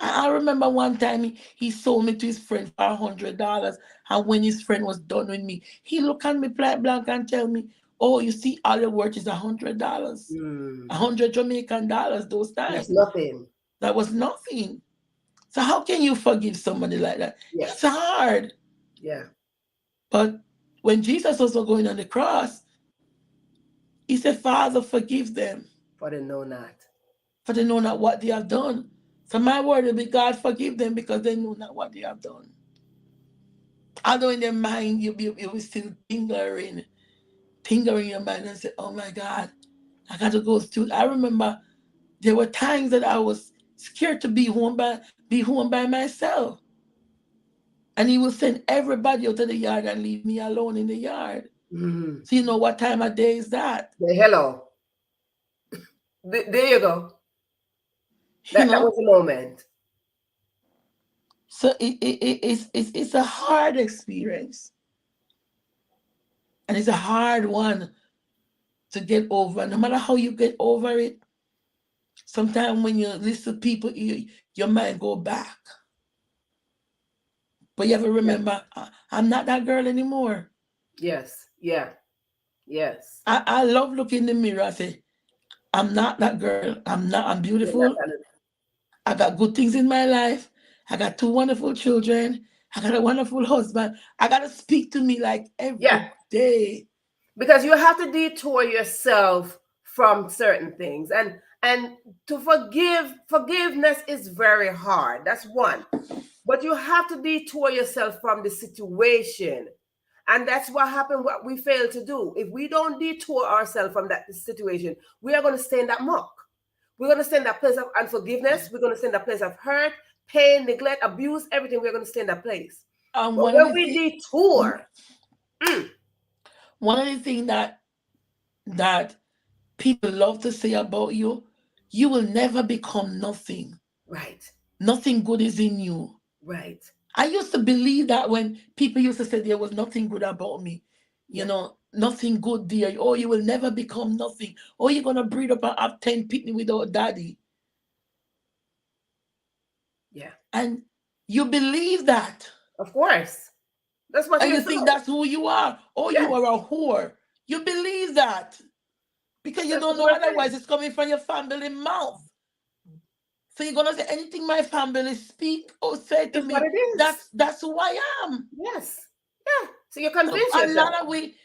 I remember one time he sold me to his friend for $100, and when his friend was done with me, he looked at me point blank and tell me, "Oh, you see, all your worth is $100, Mm. 100 Jamaican dollars those That's times. nothing. That was nothing." So how can you forgive somebody like that? Yeah. It's hard. Yeah. But when Jesus was going on the cross, he said, "Father, forgive them, For the know not. for they know not what they have done." So my word will be, God, forgive them because they know not what they have done. Although in their mind you will still tingling your mind and say, "Oh my God, I got to go through." I remember there were times that I was scared to be home by myself, and he will send everybody out to the yard and leave me alone in the yard. Mm. So you know what time of day is that? The hello. There you go. You That know, was the moment. so it's a hard experience, and it's a hard one to get over. No matter how you get over it, sometimes when you listen to people, your mind go back. But you have to Yeah. remember, I'm not that girl anymore. Yes. Yeah. Yes. I love looking in the mirror and say, I'm not that girl. I'm You're not beautiful. gonna- I got good things in my life. I got two wonderful children. I got a wonderful husband. I got to speak to me like Yeah. every day. Because you have to detour yourself from certain things. And to forgiveness is very hard. That's one. But you have to detour yourself from the situation. And that's what happened, what we fail to do. If we don't detour ourselves from that situation, we are going to stay in that muck. We're going to stay in that place of unforgiveness. We're going to stay in that place of hurt, pain, neglect, abuse, everything. We're going to stay in that place. And But one of when the we things, detour, mm, one of the things that people love to say about you, you will never become nothing. right, Nothing good is in you. right, I used to believe that when people used to say there was nothing good about me, yeah, nothing good there. Oh, you will never become nothing. Oh, you're gonna breed up and have 10 picnic without daddy. yeah. And you believe that. Of course. That's what And you're you think sold. that's who you are. Oh, you Yes, are a whore. You believe that. Because you that's don't what know we're saying. otherwise it's coming from your family mouth. So you're gonna say anything my family speak or say to It's what me, it is. that's who I am. Yes. Yeah. So you So convince a yourself. lot of we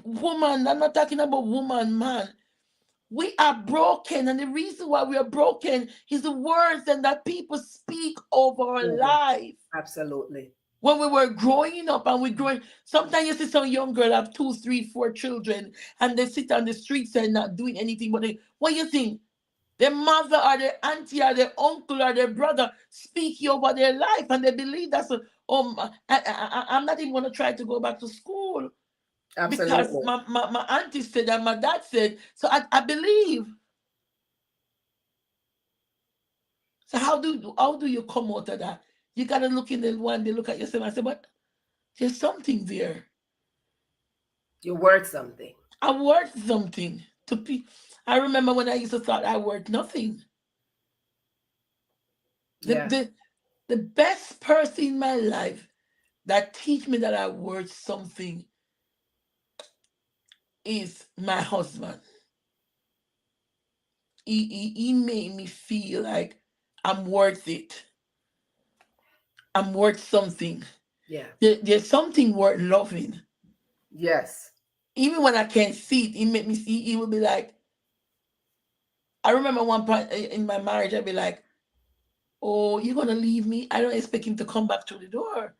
woman, I'm not talking about woman, man. we are broken, and the reason why we are broken is the words that people speak over our life. Absolutely. When we were growing up and we're growing, sometimes you see some young girl have 2, 3, 4 children, and they sit on the streets and not doing anything. But what do you think? Their mother or their auntie or their uncle or their brother speaking over their life, and they believe that's I'm not even gonna try to go back to school because Absolutely. my auntie said and my dad said. So I believe. So how do you come out of that? You gotta look in the one, they look at yourself and say, but there's something there. You're worth something. I'm worth something to people. I remember when I used to thought I worth nothing. The, Yeah. the the best person in my life that teach me that I worth something is my husband. He made me feel like I'm worth it. I'm worth something. Yeah. There's something worth loving. Yes. Even when I can't see it, he made me see. He would be like, I remember one point in my marriage, I'd be like, "Oh, you're gonna leave me? I don't expect him to come back through the door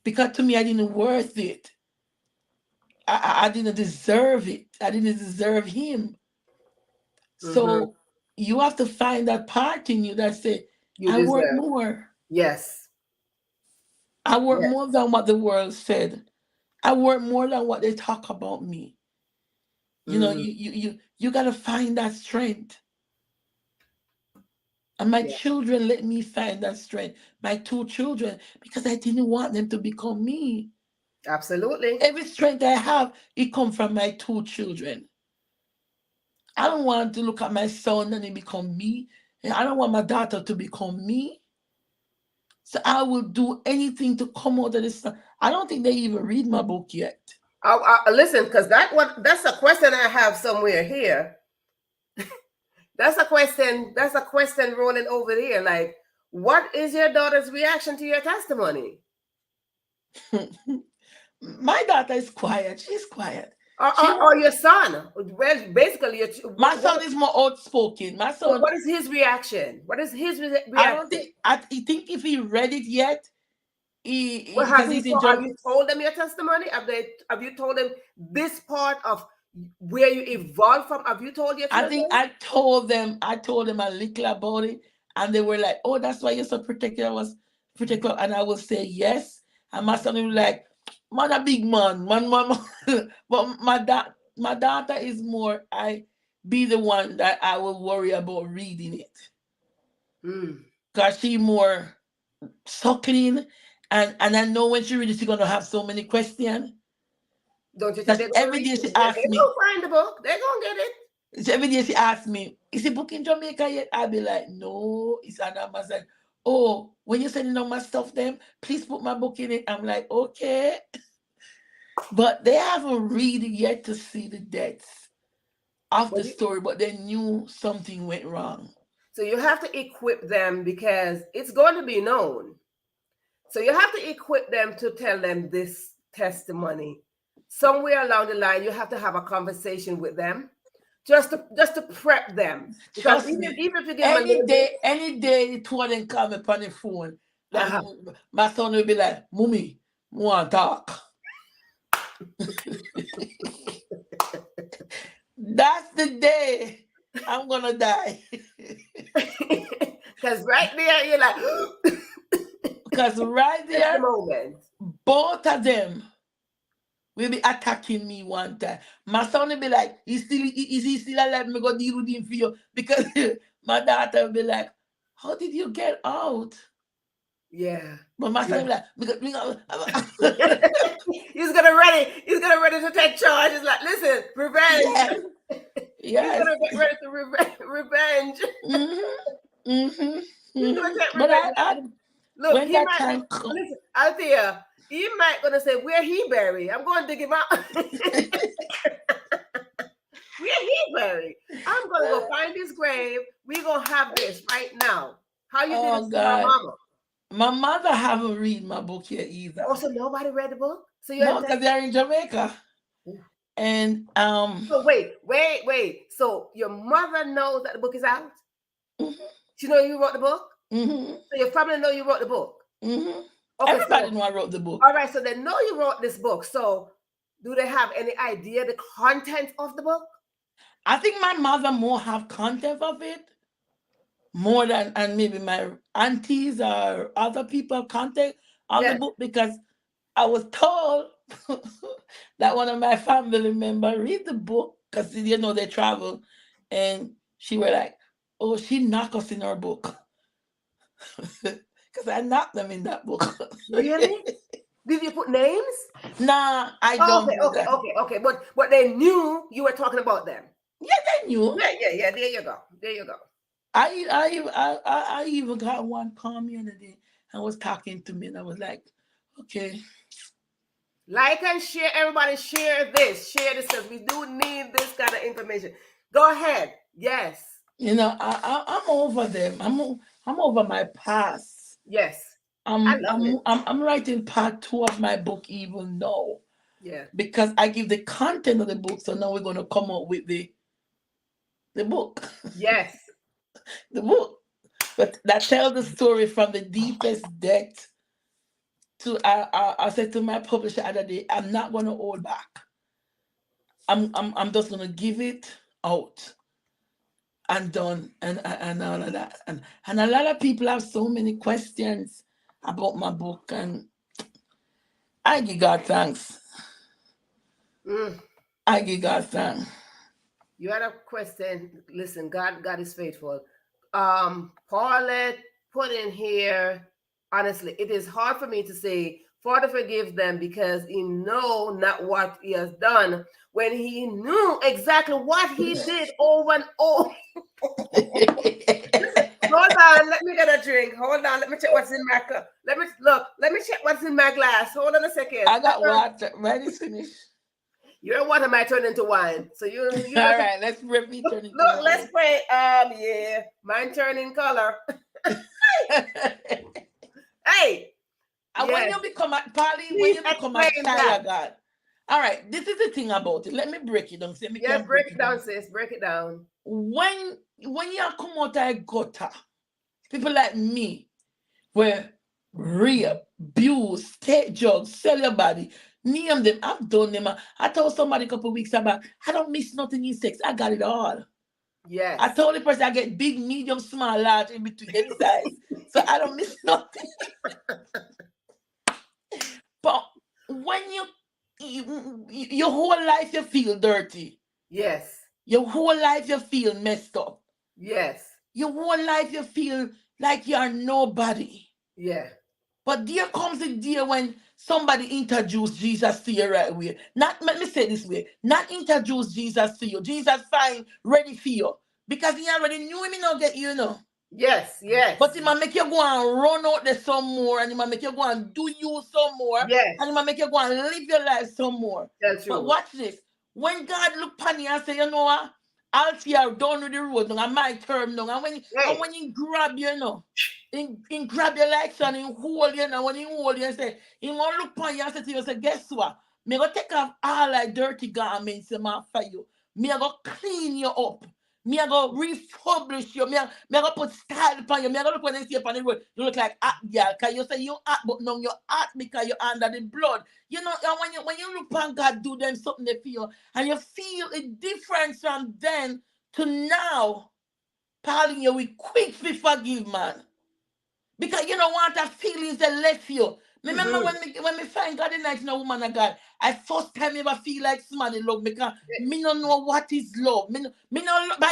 because to me, I didn't worth it. I didn't deserve it. I didn't deserve him. Mm-hmm. So you have to find that part in you that say, You I work deserve. more. Yes. I work Yes. more than what the world said. I work more than what they talk about me. You know, Mm. you gotta find that strength. And my Yeah. children let me find that strength. My 2 children, because I didn't want them to become me. Absolutely. Every strength I have, it comes from my 2 children. I don't want to look at my son and he become me. And I don't want my daughter to become me. So I will do anything to come out of this. I don't think they even read my book yet. Listen, because that's a question I have somewhere here. That's a question. That's a question rolling over there. Like, what is your daughter's reaction to your testimony? My daughter is quiet. She's quiet. Or, She or, won't. or your son? Well, basically, My son is more outspoken. My son, what is his reaction? What is his I don't reaction? think. I think if he read it yet, Well, because he's in have Germany. you told them your testimony? Have you told them this part of where you evolved from? Have you told your I think children? I told them a little about it, and they were like, "Oh, that's why you're so protective." I was protective, and I will say yes. And my son will be like, "Man, a big man." But my daughter is more. I be the one that I will worry about reading it, Mm. cause she more suckling, and I know when she reads, she's gonna have so many questions. Don't you think Cause they're gonna every read day it? she They asks gonna me. find the book. They're gonna get it. Every day she asks me, is it book in Jamaica yet? I'll be like, no, it's on Amazon. Oh, when you're sending out my stuff, then please put my book in it. I'm like, okay. But they haven't read it yet to see the depths of Well, the story, but they knew something went wrong. so you have to equip them because it's going to be known. So you have to equip them to tell them this testimony. Somewhere along the line, you have to have a conversation with them, just to prep them. Because Trust me. even if you give them a little bit, Any day, the two of them call me on the phone, and uh-huh. my son will be like, Mummy, want talk. That's the day I'm gonna die. Because right there, you're like, Because right that's the there, moment. both of them will be attacking me one time. My son will be like, is he still alive? Me go deal with him for you. Because my daughter will be like, how did you get out? Yeah. But my son Yeah. will be like, He's gonna ready to take charge. He's like, listen, revenge. yes, He's yes. gonna get ready to revenge. Mm-hmm, mm-hmm, He's gonna mm-hmm. take But revenge. Look, when he that might time comes, listen, Althea, he might gonna say, where he buried? I'm gonna dig him out. Where he buried? I'm gonna go find his grave. We gonna have this right now. How you did it oh to my God, mama? my mother haven't read my book yet either. Also, nobody read the book. So you're No, because they're in Jamaica. And So wait. So your mother knows that the book is out? mhm, She know you wrote the book? mhm, So your family know you wrote the book? mhm. Okay, Everybody so know I wrote the book. all right, so they know you wrote this book. So do they have any idea the content of the book? I think my mother more have content of it more than, and maybe my aunties or other people content of the Yes. book, because I was told that one of my family member read the book because they travel, and she were like, "Oh, she knocked us in her book," because I knocked them in that book. Really? Did you put names? Nah, I Oh, don't do that. okay. But they knew you were talking about them. Yeah, they knew. Yeah. There you go. There you go. I even got one call me the other day and was talking to me, and I was like, okay, Like and share, everybody share this. Share this because we do need this kind of information. Go ahead. Yes. I'm over them. I'm over my past. Yes. I I'm love I'm it. I'm writing part two of my book even now, Yeah. because I give the content of the book. So now we're gonna come up with the book, Yes. the book, but that tells the story from the deepest depth to. I said to my publisher the other day, I'm not gonna hold back. I'm just gonna give it out and done, and all of that, and a lot of people have so many questions about my book, and I give God thanks. Mm. I give God thanks. You had a question. Listen, God is faithful. Paulette put in here, honestly, it is hard for me to say, Father, forgive them because he know not what he has done when he knew exactly what he did over and over. Hold on, let me get a drink. Hold on, let me check what's in my cup. Let me check what's in my glass. Hold on a second. I got water. Ready, finish. Your water might turn into wine. So you All just right, let's me turn into look, let's wine. pray. Yeah, mine turning color. Hey, And when yes, you become a Polly, when please you become a explain child that. of God. All right, this is the thing about it. Let me break it down. See, me Yes, can break break it it down, down. sis. Break it down. When you come out of gutter, people like me were rape, abuse, take drugs, sell your body. Name them. I've done them. I told somebody a couple of weeks about I don't miss nothing in sex. I got it all. I Yes, told the person I get big, medium, small, large, in between any size. So I don't miss nothing. But when your whole life you feel dirty. yes, Your whole life you feel messed up. yes, Your whole life you feel like you are nobody. yeah, But there comes a day when somebody introduce Jesus to you right away. Not let me say this way. Not introduce Jesus to you. Jesus fine, ready for you. Because he already knew him, he not get you. yes, But yes, he might make you go and run out there some more, and he might make you go and do you some more, yes. and he might make you go and live your life some more. That's But true. watch this. When God look upon you and say, you know what? I'll see you down with the road now, and my term now. And Hey, when he grab you, he grab you like son, he hold you now. When he hold you and say, he won't look upon you and say to you, say, guess what? Me go take off all like dirty garments in my for you. Me I go clean you up. Me I go republish you. Me I go put style upon you. Me I go look when they see you on the road. You look like hot girl. Cause you say you hot, but now you hot because you're under the blood. And when you look upon God do them something they feel, and you feel a difference from then to now, Pauline, you will quick to forgive, man. Because you don't want that feelings that left you. Remember mm-hmm. when me find God the night in a woman of God, I first time ever feel like somebody love me because me no know what is love. By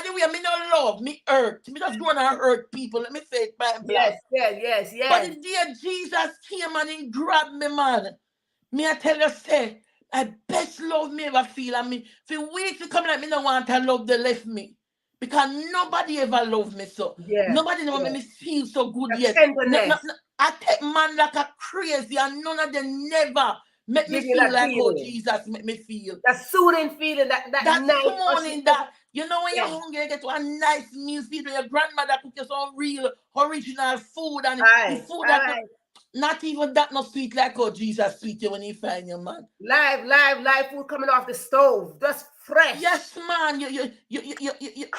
the way, me no love, me hurt. Me just going to hurt people. Let me say it by and blank. But Yes. the day Jesus came and he grabbed me, man. Me I tell you, say, I best love me ever feel. I mean, for weeks to come like me no want to love they left me. Because nobody ever loved me so. Yeah, Nobody never made yeah. me feel so good The yet. tenderness. I take man like a crazy and none of them never make me Give you feel that like how feeling. Jesus make me feel. That soothing feeling, that That nice morning ushing. that, when you're Yeah. hungry, you get to a nice meal, feed when your grandmother cook you some real original food and the Aye. food that Aye. not even that not sweet like how Jesus sweet you when he find you, man. Live food coming off the stove, just fresh. Yes, man. You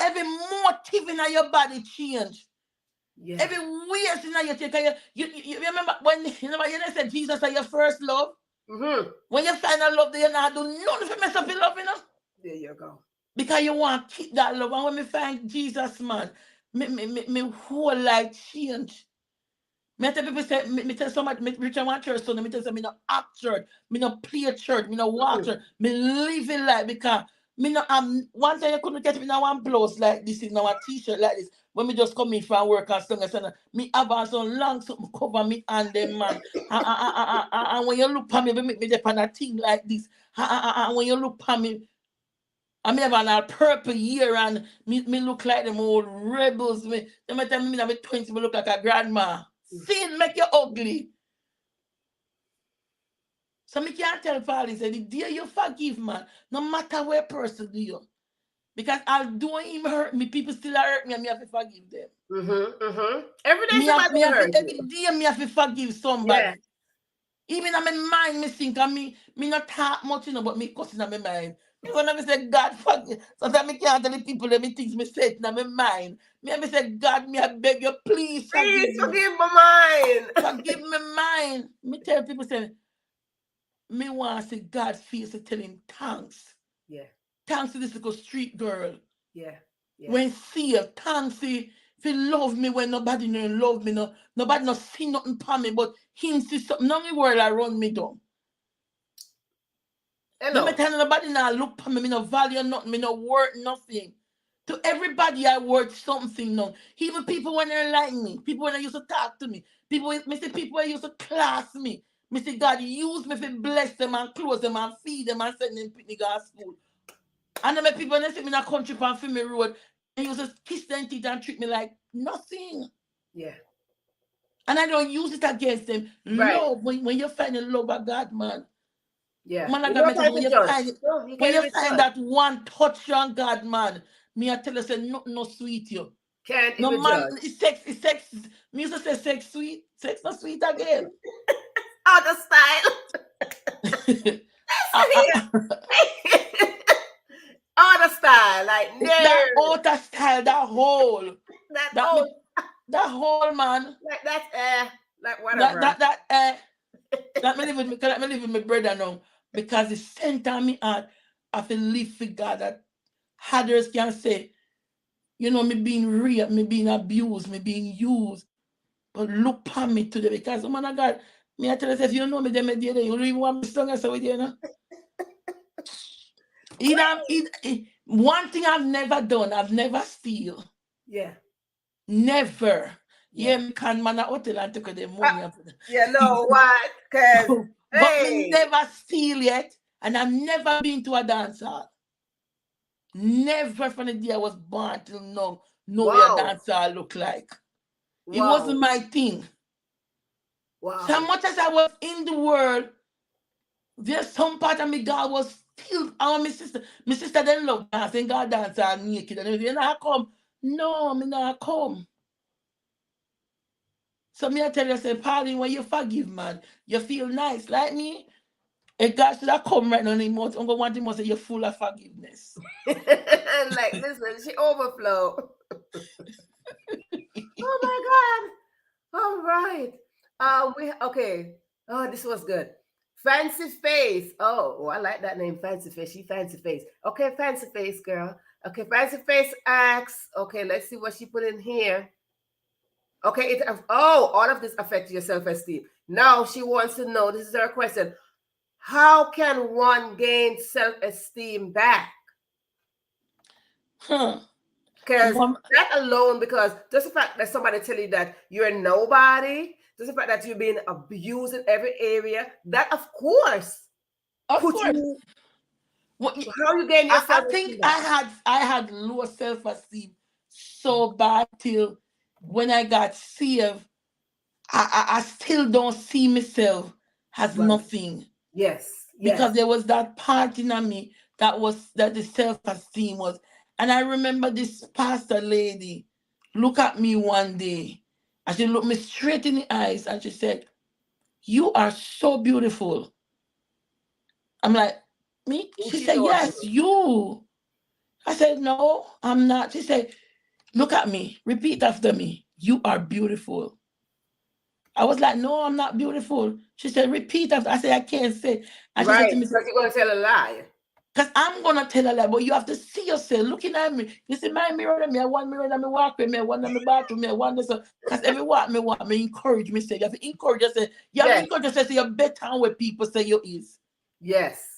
every motive in your body change. Yeah. Every weird in your take. You remember when you said Jesus are your first love? Mm-hmm. When you find a love, you not do nothing to mess up your love, you know? There you go. Because you want to keep that love. And when me find Jesus, man, me whole life change. Me tell people say, me tell somebody, me reach out one church, so me tell say, me no act church, me no play church, me no walk church, me live it like, because me no, one time you couldn't get me now one blouse like this, in our t-shirt like this, when me just come in from work and stuff, me have on some long something cover me and them, man. And when you look at me, me make me dep on a thing like this. And when you look at me, I mean, have a purple year and me look like them old rebels. Me, them tell me I'm 20, me look like a grandma. Sin make you ugly. So me can't tell Pauline, say, the day you forgive, man, no matter where person do you. Because although him hurt me, people still hurt me and me have to forgive them. Every day somebody hurt you. Every day me have to forgive somebody. Yeah. Even in my mind, me think, and me not talk much, you know, but me cussing in my mind. When I say, God, forgive. Sometimes I can't tell the people that me things me say in my mind. Me say, God, me I beg you, please Please forgive me. forgive my mind. Forgive me mine. Me tell people, say, me want to see God feels to tell him thanks. Yeah. Thanks to this little street girl. Yeah. When see her, thanks if he love me when nobody no love me, nobody no see nothing for me, but him see something on the world around me down. Let me tell nobody now look for me, me no value nothing, me no worth nothing. To everybody I worth something now. Even people when they like me, people when they used to talk to me, people when used to class me. Me say God use me to bless them and close them and feed them and send them to school. And then people when they see me in a country and film me road, they used to kiss them teeth and treat me like nothing. Yeah. And I don't use it against them. Right. Love, when you find the love of God, man. Yeah. Man, You when you find that one touch on God, man, me I tell you, say nothing no sweet you. Can't No even man, judge. it's sex. Me used to say sex sweet. Sex not sweet again. Other style. Other style, like That no. outer style, that whole. That whole, man. Like that's like whatever. Let me live with my brother now. Because the center of me heart, I feel live for God, that others can say, you know, me being raped, me being abused, me being used. But look for me today, because, oh man of God, me I tell you, if you know me, then me there, you don't even want me song I say with you, know? One thing I've never done, I've never steal. Yeah. Never. Yeah, me can man a hotel and take the money. You know what? Because but me never steal yet, and I've never been to a dance hall. Never from the day I was born till now, know what a dance hall look like. It wasn't my thing. Wow. So much as I was in the world, there's some part of me God was still on my sister. My sister didn't love dancing, God dance and naked and everything. And I come. No, me not come. So me I tell you, say, Pauline, when you forgive, man, you feel nice. Like me, a God should have come right now anymore. I'm gonna want him to say you're full of forgiveness. Like, listen, she overflow. Oh my God. All right. Okay. Oh, this was good. Fancy Face. Oh, I like that name, Fancy Face. She Fancy Face. Okay, Fancy Face girl. Okay, Fancy Face asks. Okay, let's see what she put in here. Okay, all of this affects your self-esteem. Now she wants to know, this is her question. How can one gain self-esteem back? Because that alone, because just the fact that somebody tell you that you're nobody, just the fact that you're being abused in every area, that of course. Of course. How you gain your self-esteem? I think I had low self-esteem so bad till when I got saved, I still don't see myself as nothing. Yes. Because there was that part in me that the self-esteem was. And I remember this pastor lady look at me one day and she looked me straight in the eyes and she said, you are so beautiful. I'm like, me? Who She she said, talking? yes, you. I said, no, I'm not. She said, look at me. Repeat after me. You are beautiful. I was like, no, I'm not beautiful. She said, repeat after. I said, I can't say. And she said Right, to me, because you're gonna tell a lie. because I'm gonna tell her that, but you have to see yourself looking at me. You see my mirror, me, I one mirror that me walk with me, I one in my bathroom, me, I one this. Because every walk me want me encourage me say. You have to encourage yourself. You have to Yes, encourage yourself so you're better than what people say you is. yes.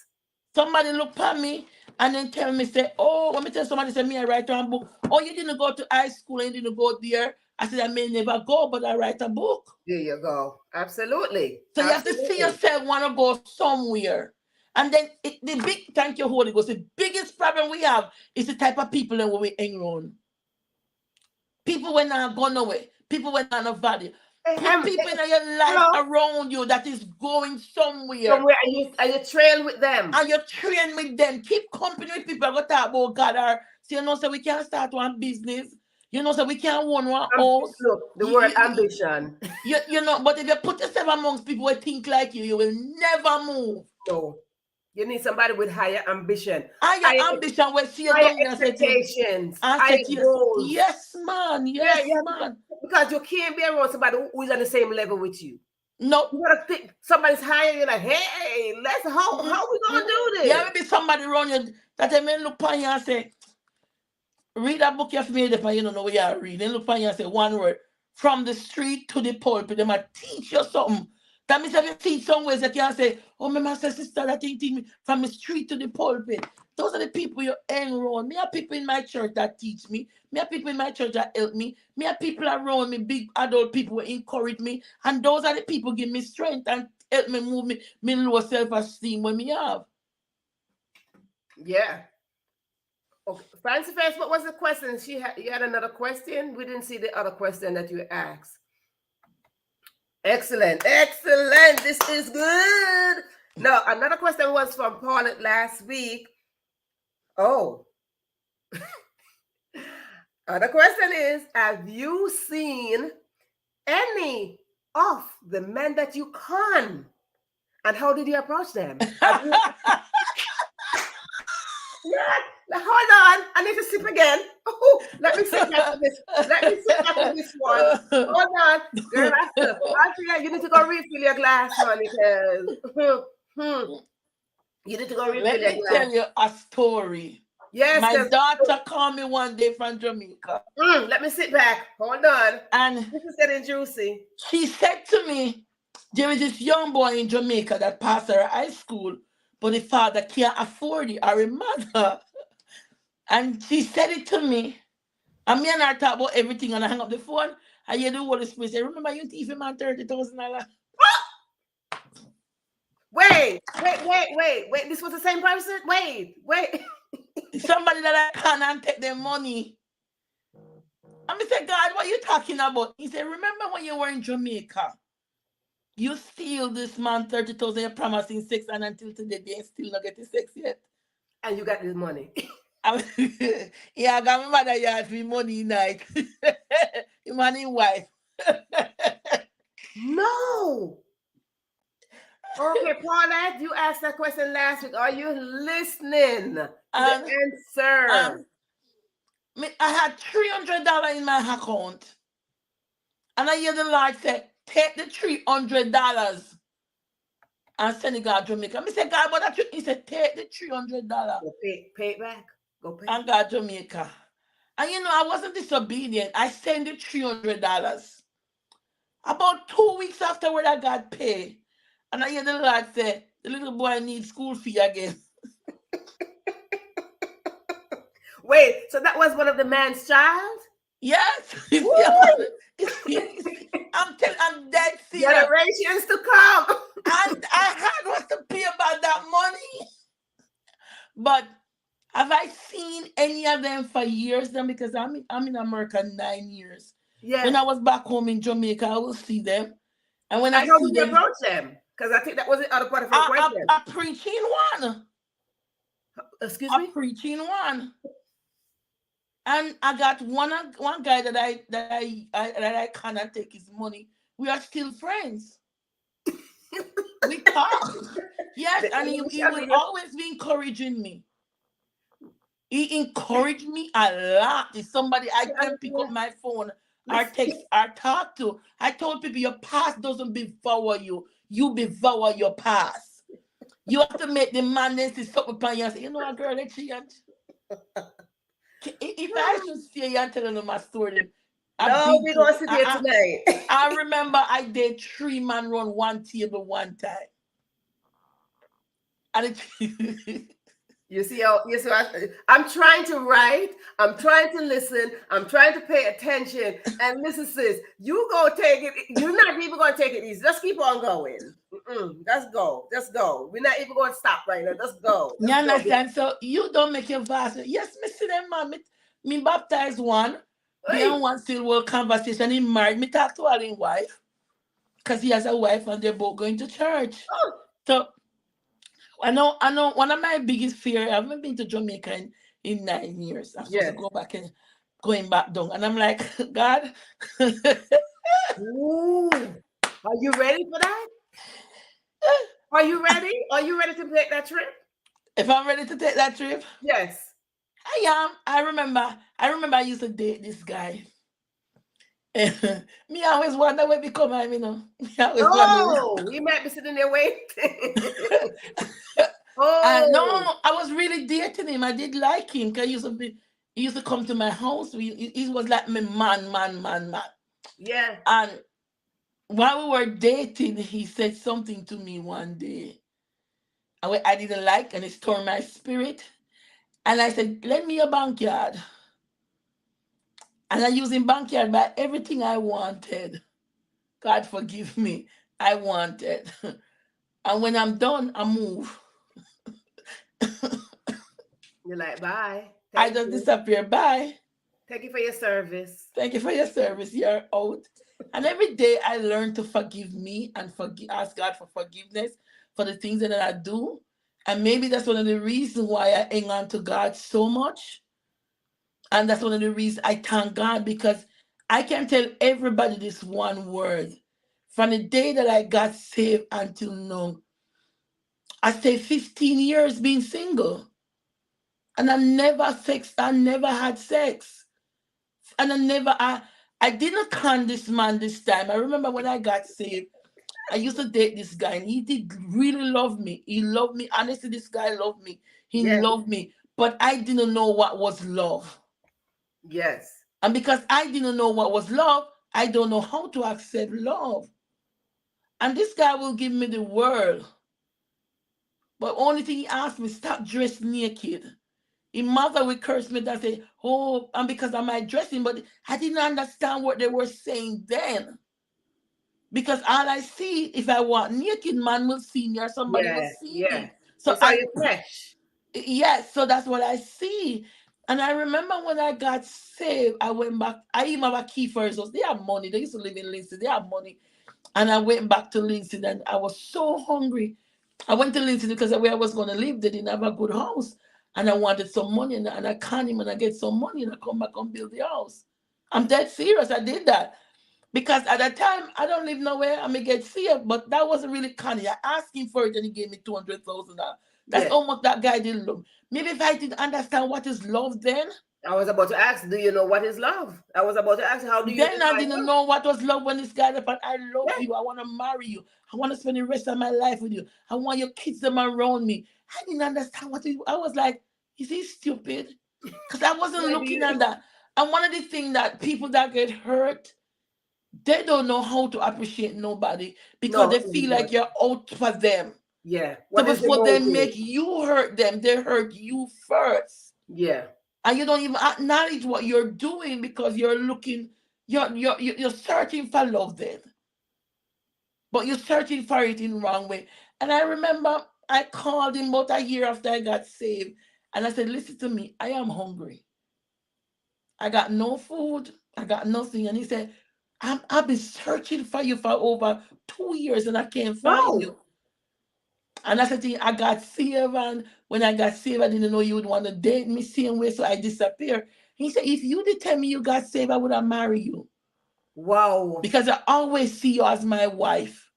Somebody look at me and then tell me, say, oh, when me tell somebody, say, me, I write a book. Oh, you didn't go to high school and you didn't go there. I said, I may never go, but I write a book. There you go. Absolutely. So you have to see Absolutely. yourself want to go somewhere. And then the big, thank you, Holy Ghost, the biggest problem we have is the type of people that we hang around. People when not going nowhere. People when not no value. Put people in your life Hello. around you that is going somewhere. Somewhere and you trail with them. And you train with them. Keep company with people. I go talk about God. Or, so you know, so we can't start one business. You know, so we can't own one house. Look, the You, word you, you, ambition. you know, but if you put yourself amongst people who think like you will never move. No. You need somebody with higher ambition, Higher ambition will see you higher down there expectations, and higher say to you, goals. yes, man, Yeah, yes, you have to, man. because you can't be around somebody who is on the same level with you. No. You gotta think somebody's higher. You're like, hey, how we gonna do this? Yeah, maybe somebody around you that they may look on you and say, read a book you've made up and you don't know what you're reading. They look on you and say one word, from the street to the pulpit. They might teach you something. That means if you teach some ways that you can say, oh, my master sister, that thing teach me from the street to the pulpit. Those are the people you hang around. Me have people in my church that teach me. Me have people in my church that help me. Me have people around me, big adult people who encourage me. And those are the people give me strength and help me move me low self-esteem when me have. Yeah. Okay. Fancy Face, what was the question? You had another question? We didn't see the other question that you asked. Excellent. Excellent. This is good. Now, another question was from Paulette last week. Oh. Other question is, have you seen any of the men that you con? And how did you approach them? Hold on. I need to sip again. Oh, let me sit back for this. Let me sit back for this one. Hold on. Girl, Althea, you need to go refill your glass, honey, because you need to go refill Let your me glass. tell you a story. Yes, my daughter called me one day from Jamaica. Let me sit back. Hold on. And this is getting juicy. She said to me, there is this young boy in Jamaica that passed her high school, but the father can't afford it, or a mother. And she said it to me. And me and her talk about everything, and I hang up the phone. I hear the Holy Spirit say, remember you thief him man $30,000? Wait. This was the same person? Wait. Somebody that I can and take their money. And I said, God, what are you talking about? He said, remember when you were in Jamaica? You steal this man 30,000, you're promising sex, and until today, they ain't still not getting sex yet. And you got this money. Yeah, I got my mother yard for money night. Your money wife. No. Okay, Paulette, you asked that question last week. Are you listening to the answer? I had $300 in my account. And I hear the Lord say, take the $300 and send it to Jamaica. I said, God, but he said, take the $300. Go pay it back. Go pay. And go to Jamaica. And you know, I wasn't disobedient. I sent the $300. About 2 weeks afterward, I got paid. And I hear the Lord say, the little boy needs school fee again. Wait, so that was one of the man's child? Yes. I'm dead serious. Generations to come. And I had what to pay about that money. But have I seen any of them for years then? Because I'm in America 9 years. Yeah. When I was back home in Jamaica, I will see them. And when I how see did you them, approach them? Because I think that was the other part of your question. I'm preaching one. Excuse I'm me? preaching one. And I got one guy that I cannot take his money. We are still friends. We talk. Yes, The and English he and will the always be encouraging me. He encouraged me a lot. It's somebody I can pick up my phone or listen. text or talk to. I told people your past doesn't devour you. You devour your past. You have to make the man then to stop upon you and say, you know what, girl, let's see. If I should stay here and telling them my story, I've No, been we're through. gonna sit here tonight. I remember I did 3 man run one table one time. And it, You see how you see I'm trying to write, I'm trying to listen, I'm trying to pay attention. And listen, sis, you go take it. You're not even gonna take it easy. Just keep on going. Just go. Just go. We're not even gonna stop right now. Just go. you Just go. understand? So you don't make your fast. Yes, me see them man. Me baptized one. Me Hey. and one still work conversation. He married. Me talk to his wife. Because he has a wife and they're both going to church. Oh, So I know one of my biggest fear, I haven't been to Jamaica in 9 years. I'm supposed to yes. go back and going back down. And I'm like, God, Ooh. Are you ready for that? Are you ready? Are you ready to take that trip? if I'm ready to take that trip, Yes. I am. I remember I used to date this guy. Me always wonder when we come home, Me always wonder. Oh, we might be sitting there waiting. And no, Oh, I was really dating him. I did like him because he used to come to my house. He was like my man. yeah. And while we were dating, he said something to me one day. And I didn't like, and it tore my spirit. And I said, "Lend me your backyard." And I used in backyard buy everything I wanted. God forgive me. I wanted. And when I'm done, I move. You're like, bye. I Thank just you. disappear. Bye. Thank you for your service. Thank you for your service. You're out. And every day I learn to forgive me and ask God for forgiveness for the things that I do. And maybe that's one of the reasons why I hang on to God so much. And that's one of the reasons I thank God because I can tell everybody this one word. From the day that I got saved until now, I say 15 years being single. And I never had sex. And I didn't con this man this time. I remember when I got saved, I used to date this guy and he did really love me. He loved me. Honestly, this guy loved me. He Yes. loved me. But I didn't know what was love. Yes. And because I didn't know what was love, I don't know how to accept love. And this guy will give me the world. But only thing he asked me, stop dressing naked. His mother would curse me and say, oh, and because of my dressing, but I didn't understand what they were saying then. Because all I see, if I want naked, man will see me or somebody will Yeah. see Yeah. me. So They saw your flesh. yes, so that's what I see. And I remember when I got saved, I went back. I even have a key for his house. They have money. They used to live in Lindsay. They have money. And I went back to Lindsay and I was so hungry. I went to Lindsay because where I was going to live, they didn't have a good house. And I wanted some money and I conned him and I get some money and I come back and build the house. I'm dead serious. I did that. Because at that time, I don't live nowhere. I may get saved, but that wasn't really canny. I asked him for it and he gave me 200,000. That's Yes. how much that guy didn't love. Maybe if I didn't understand what is love I was about to ask, do you know what is love? I was about to ask, how do you then I define didn't love? know what was love when this guy said, I love Yeah. you. I want to marry you. I want to spend the rest of my life with you. I want your kids them around me. I didn't understand what it, I was like, is he stupid? Because I wasn't Maybe looking at you. that. And one of the things that people that get hurt, they don't know how to appreciate nobody because No, they you feel don't. like you're out for them. Yeah. So What is the before they motive? make you hurt them, they hurt you first. Yeah. And you don't even acknowledge what you're doing because you're looking, you're searching for love then. But you're searching for it in the wrong way. And I remember I called him about a year after I got saved. And I said, listen to me, I am hungry. I got no food. I got nothing. And he said, I've been searching for you for over 2 years and I can't find Wow. you. And I said to him, I got saved. And when I got saved, I didn't know you would want to date me same way. So I disappeared. He said, if you did tell me you got saved, I would have married you. Wow. Because I always see you as my wife.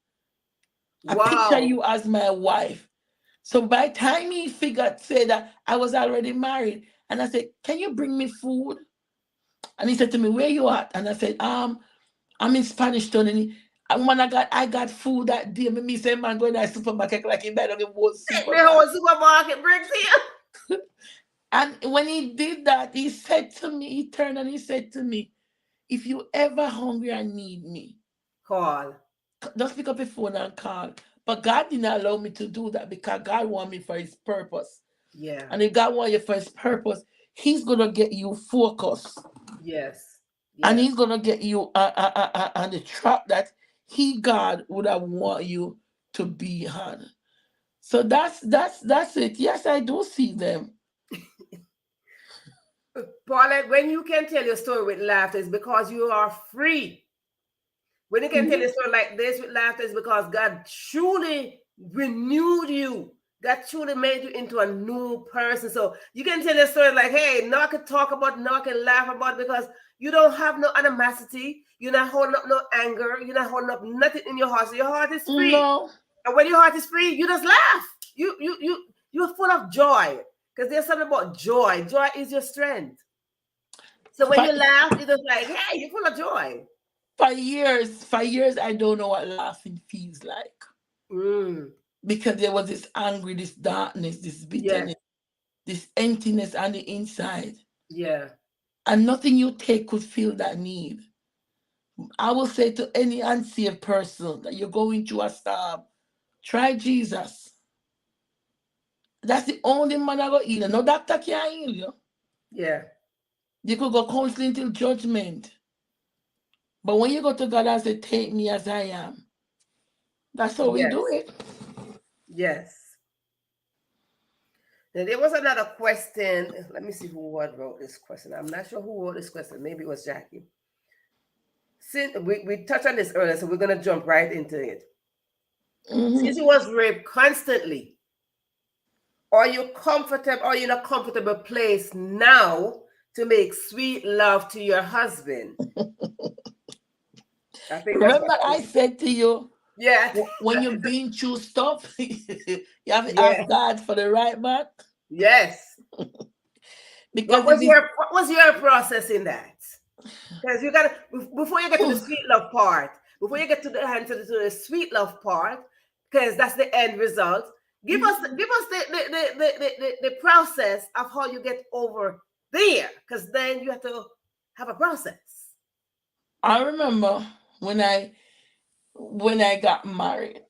I picture Wow. you as my wife. So by the time he figured, say that I was already married, and I said, "Can you bring me food?" And he said to me, "Where you at?" And I said, I'm in Spanish Town, and when I got food that day. Me say, man, go in the supermarket like he better get more The whole supermarket. supermarket brings here. And when he did that, he said to me, he turned and he said to me, "If you ever hungry and need me, Call. just pick up your phone and call." But God didn't allow me to do that because God want me for his purpose. Yeah. And if God want you for his purpose, he's gonna get you focused. Yes. And Yes. he's gonna get you on the track that he God would have want you to be on. So that's it. Yes, I do see them. Paulette, when you can tell your story with laughter, it's because you are free. When you can tell a Mhm. story like this with laughter, it's because God truly renewed you. God truly made you into a new person. So you can tell a story like, hey, now I can talk about, now I can laugh about, because you don't have no animosity. You're not holding up no anger. You're not holding up nothing in your heart. So your heart is free. No, And when your heart is free, you just laugh. You're full of joy. Because there's something about joy. Joy is your strength. So when for, you laugh, it's just like, hey, you're full of joy. for years, I don't know what laughing feels like Mm, because there was this angry, this darkness, this yes. bitterness, this emptiness on the inside, Yeah. and nothing you take could fill that need. I will say to any unsaved person that you're going through a storm, try Jesus. That's the only man I go heal. No doctor can heal you. Yeah. You could go counseling till judgment. But when you go to God and say, "Take me as I am," that's how we do Yes. it. Yes. Now, there was another question. Let me see who wrote this question. I'm not sure who wrote this question. Maybe it was Jackie. Since we touched on this earlier, so we're gonna jump right into it. Since Mhm. you was raped constantly, are you comfortable? Are you in a comfortable place now to make sweet love to your husband? I think that's what. Remember, I said to you, Yeah. when you're being through stuff, you have to ask Yeah. God for the right man. Yes. Because if it's What was your process in that? Because you gotta, before you get to the sweet love part, before you get to the sweet love part, because that's the end result. Give us the process of how you get over there, because then you have to have a process. I remember when I got married.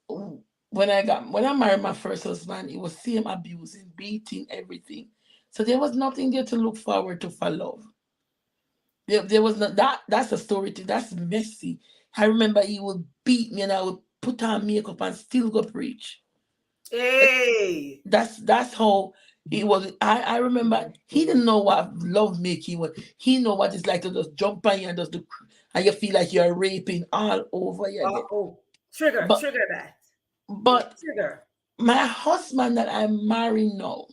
When I married my first husband, it was same abusing, beating, everything. So there was nothing there to look forward to for love. There was not that. That's a story too. That's messy. I remember he would beat me, and I would put on makeup and still go preach. Hey. That's how it was. I remember he didn't know what love making was. He know what it's like to just jump on you and just do, and you feel like you're raping all over you again. Oh, trigger, But trigger that. but Trigger. my husband that I'm married now,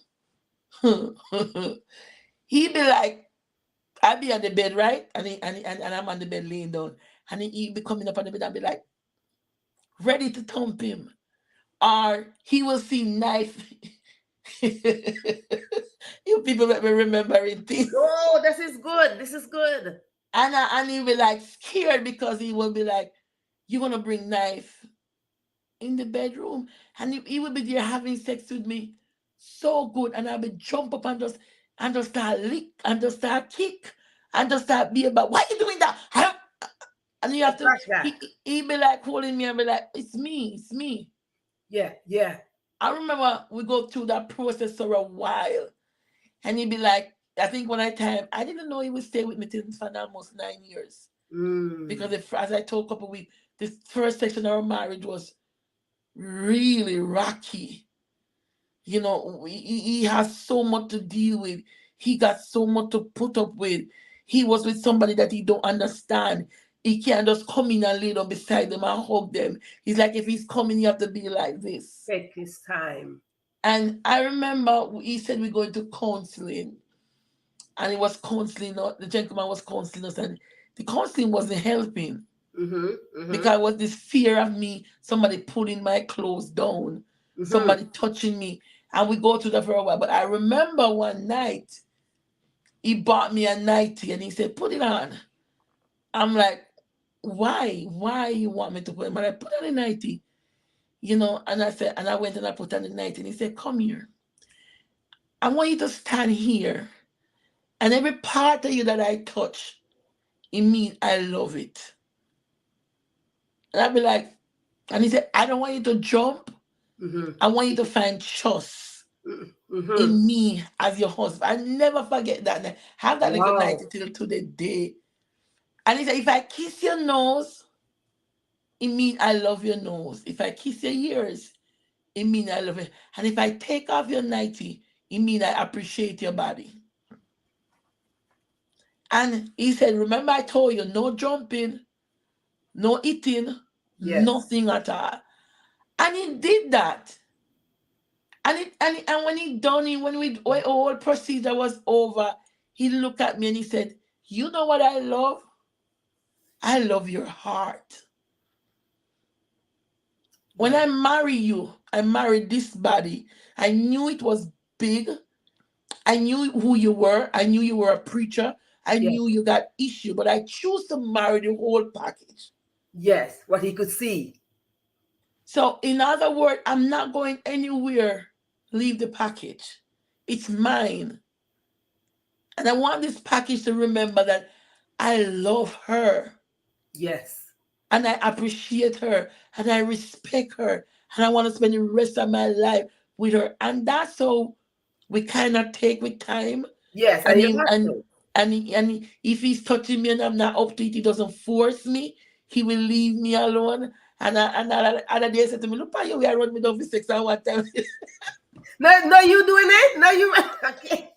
he be like, I be on the bed, right? And I'm on the bed laying down. And he be coming up on the bed and be like, ready to thump him. Or he will see knife. You people let me remembering things. Oh, this is good. This is good. And he'll be like scared because he will be like, "You gonna bring knife in the bedroom?" And he will be there having sex with me so good. And I'll be jump up and just start lick and just start kick and just start be about, "Why you doing that?" And you have to, Like that. he be like holding me and be like, "It's me, it's me." Yeah, yeah. I remember we go through that process for a while. And he'd be like, I think one time, I didn't know he would stay with me till for almost 9 years. Because Mm. as I told a couple of weeks, this first section of our marriage was really rocky. He has so much to deal with. He got so much to put up with. He was with somebody that he don't understand. He can't just come in and lay down beside them and hug them. He's like, if he's coming, you have to be like this. Take his time. And I remember he said we're going to counseling, and he was counseling us. The gentleman was counseling us, and the counseling wasn't helping. Mm-hmm. Mm-hmm. because it was this fear of me, somebody pulling my clothes down, Mm-hmm. somebody touching me, and we go through that for a while. But I remember one night he bought me a nightie and he said, "Put it on." I'm like, "Why? Why you want me to put it?" But I put on a nightie, and I said, and I went and I put on the nightie, and he said, "Come here. I want you to stand here, and every part of you that I touch, it means I love it." And I'd be like, and he said, "I don't want you to jump. Mm-hmm. I want you to find trust Mm-hmm. in me as your husband." I never forget that night. Have that little night Wow. till to the day. And he said, "If I kiss your nose, it means I love your nose. If I kiss your ears, it means I love it. And if I take off your nightie, it means I appreciate your body." And he said, "Remember I told you, no jumping, no eating, Yes. nothing at all." And he did that. And when he done it, when all procedure was over, he looked at me and he said, "You know what I love? I love your heart. When Yeah. I marry you, I married this body. I knew it was big. I knew who you were. I knew you were a preacher. I Yes. knew you got issue, but I choose to marry the whole package." Yes. What he could see. So, in other words, I'm not going anywhere. Leave the package. It's mine. And I want this package to remember that I love her Yes. and I appreciate her and I respect her and I want to spend the rest of my life with her. And that's how we kind of take with time. Yes. And And you he, have and to. if he's touching me and I'm not up to it, he doesn't force me. He will leave me alone. And other day said to me, "Look, you we are running me down for sex and one time." No, no, you doing it? No, you. Okay.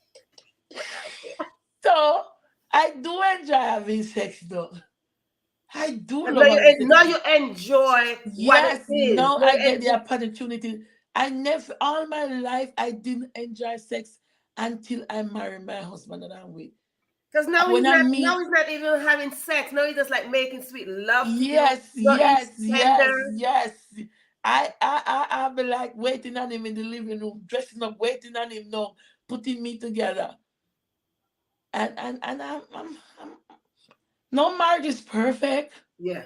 So I do enjoy having sex though. I do And now love you having sex. now you enjoy what it Yes, is. now No, I get the opportunity. I never, all my life, I didn't enjoy sex until I married my husband that I'm with. because now When I now meet, he's not even having sex. Now he's just like making sweet love to you. yes, So he's yes, tender. yes, yes. I'll be like waiting on him in the living room, dressing up, waiting on him now, putting me together. And I'm no marriage is perfect, Yeah.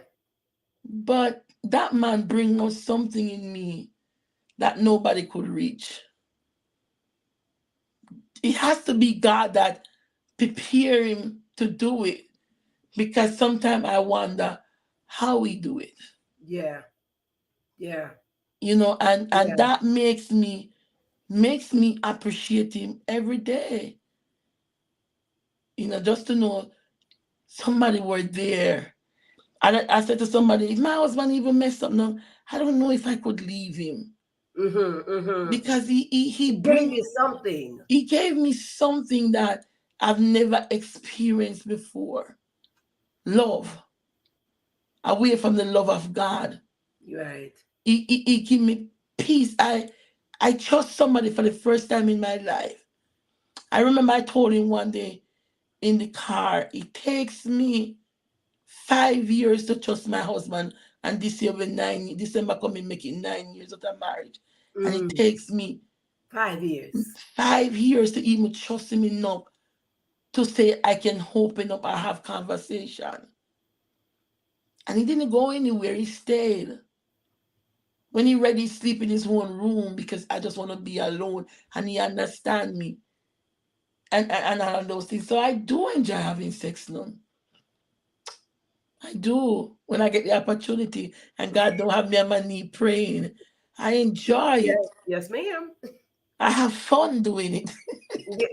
but that man bring out something in me that nobody could reach. It has to be God that prepare him to do it, because sometimes I wonder how we do it, Yeah. Yeah. and Yeah. that makes me appreciate him every day. Just to know somebody were there. I said to somebody, if my husband even messed up now, I don't know if I could leave him, Mm-hmm. Mm-hmm. because he It gave bring you something. he gave me something that I've never experienced before. Love, away from the love of God. Right. He give me peace. I trust somebody for the first time in my life. I remember I told him one day in the car, it takes me 5 years to trust my husband, and this year when December coming making 9 years of our marriage. And it Mm. takes me 5 years. 5 years to even trust him enough to say I can open up and have conversation. And he didn't go anywhere, he stayed. When he ready, sleep in his own room because I just want to be alone, and he understand me, and all of those things. So I do enjoy having sex now. I do. When I get the opportunity and God don't have me on my knee praying, I enjoy Yes. it. Yes, ma'am. I have fun doing it. Yeah.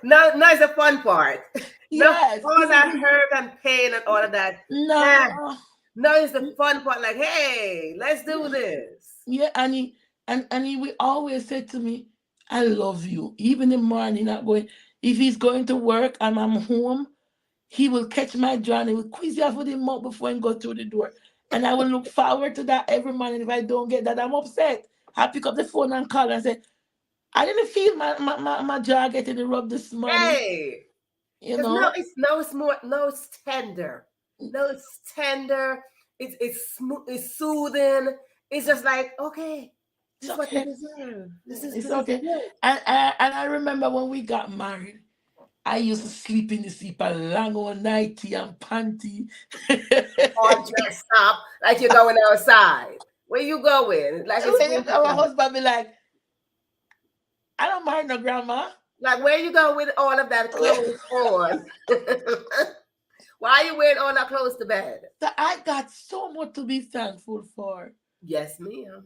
No, now is the fun part. No, Yes. all that hurt and pain and all of that. No. Ah, now is the fun part. Like, hey, let's do this. Yeah, and he will always say to me, "I love you." Even in the morning, not going. If he's going to work and I'm home, he will catch my jaw and he will quiz you for the mouth before he go through the door. And I will look forward to that every morning. If I don't get that, I'm upset. I pick up the phone and call and say, "I didn't feel my jaw getting the rub this morning." Hey, You because know? now it's more now it's tender. Now it's tender. It's smooth, it's soothing. It's just like, okay, It's this is what you okay. deserve. It's This is okay. good. And I remember when we got married, I used to sleep in the sleep along all nighty and panty. All dressed up like you're going outside. Where you going? Like it's winter Our time. husband be like, I don't mind no grandma. Like where you going with all of that clothes on? Why are you wearing all that clothes to bed? So I got so much to be thankful for. Yes, ma'am.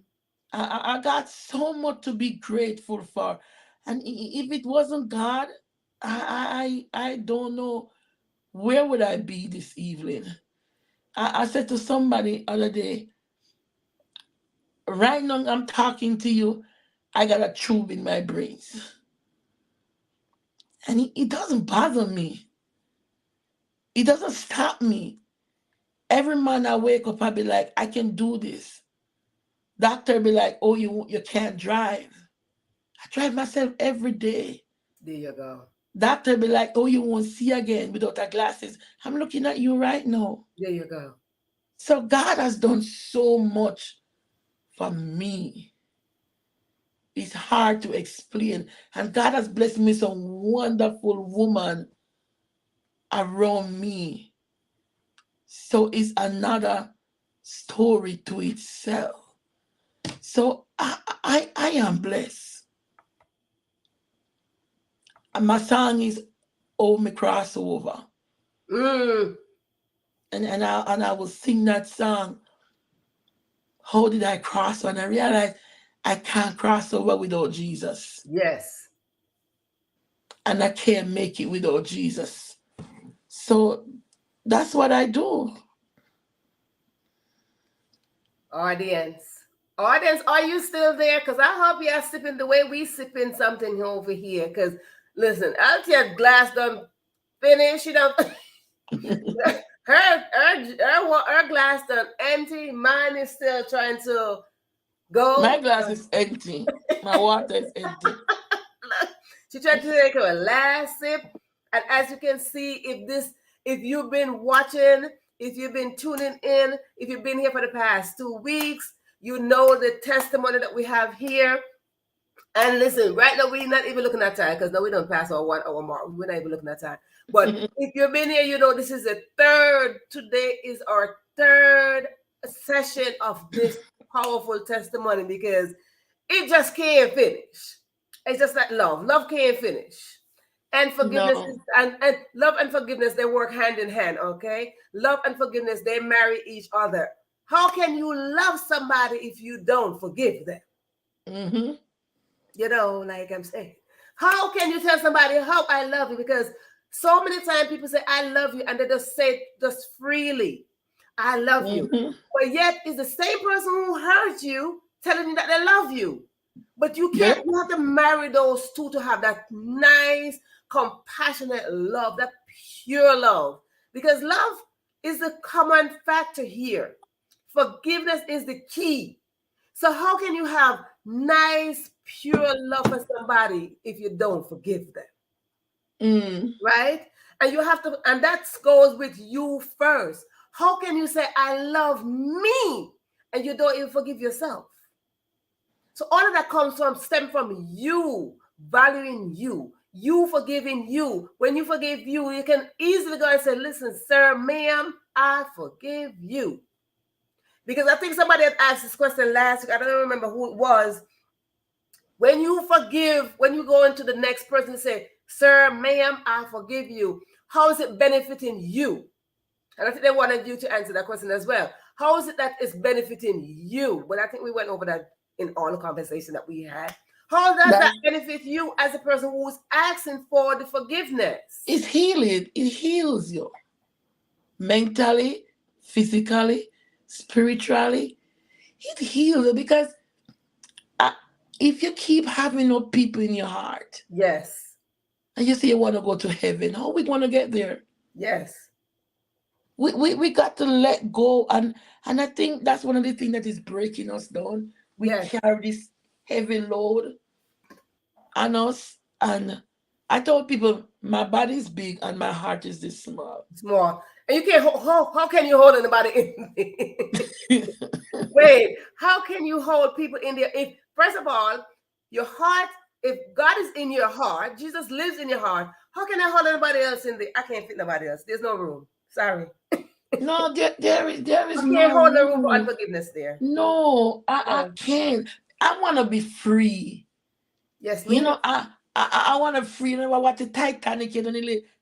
I got so much to be grateful for. And if it wasn't God, I don't know where would I be this evening. I said to somebody other day, right now I'm talking to you, I got a tube in my brains. And it doesn't bother me. It doesn't stop me. Every morning I wake up, I be like, I can do this. Doctor be like, oh, you can't drive. I drive myself every day. There you go. Doctor be like, oh, you won't see again without the glasses. I'm looking at you right now. There you go. So God has done so much for me. It's hard to explain. And God has blessed me some wonderful woman around me. So it's another story to itself. So I am blessed. And my song is Oh Me Crossover. Mm. And I will sing that song. How did I cross? And I realized I can't cross over without Jesus. Yes. And I can't make it without Jesus. So that's what I do. Audience. Audience, are you still there? Because I hope you are sipping the way we sipping something over here. Because listen, Althea glass done finish. You know, her glass done empty. Mine is still trying to My go. glass is empty. My water is empty. She tried to take her last sip. And as you can see, if you've been watching, if you've been tuning in, if you've been here for the past 2 weeks, you know the testimony that we have here. And listen, right now we're not even looking at time because now we don't pass our 1 hour mark. We're not even looking at time. But if you've been here, you know this is the third. Today is our third session of this powerful testimony because it just can't finish. It's just like love. Love can't finish. And forgiveness No. is and love and forgiveness, they work hand in hand, okay? Love and forgiveness, they marry each other. How can you love somebody if you don't forgive them? Mm-hmm. You know, like I'm saying. How can you tell somebody how I love you? Because so many times people say I love you and they just say it just freely. I love you. Mm-hmm. But yet it's the same person who hurt you telling you that they love you. But you Yeah. can't, you have to marry those two to have that nice, compassionate love, that pure love. Because love is the common factor here. Forgiveness is the key. So how can you have nice, pure love for somebody if you don't forgive them? Mm. Right? And you have to, and that goes with you first. How can you say, I love me, and you don't even forgive yourself? So all of that stem from you valuing you, you forgiving you. When you forgive you, you can easily go and say, listen, sir, ma'am, I forgive you. Because I think somebody had asked this question last week. I don't remember who it was. When you forgive, when you go into the next person and say, sir, ma'am, I forgive you, how is it benefiting you? And I think they wanted you to answer that question as well. How is it that it's benefiting you? But I think we went over that in all the conversation that we had. How does that benefit you as a person who's asking for the forgiveness? It's healing. It heals you mentally, physically, spiritually. It heals you because uh, if you keep having no people in your heart Yes. and you say you want to go to heaven, how we going to get there? Yes. We got to let go, and I think that's one of the things that is breaking us down. We Yes. carry this heavy load on us, and I told people my body is big and my heart is this small. Small. And you can't how can you hold anybody in? Wait, how can you hold people in there? If first of all, your heart, if God is in your heart, Jesus lives in your heart, how can I hold anybody else in there? I can't fit nobody else. There's no room. Sorry. No, there is I can't no hold the room for room. unforgiveness there. No, I No. can't. I want to be free. Yes, You me. know, I want to free. You know, I watch the Titanic and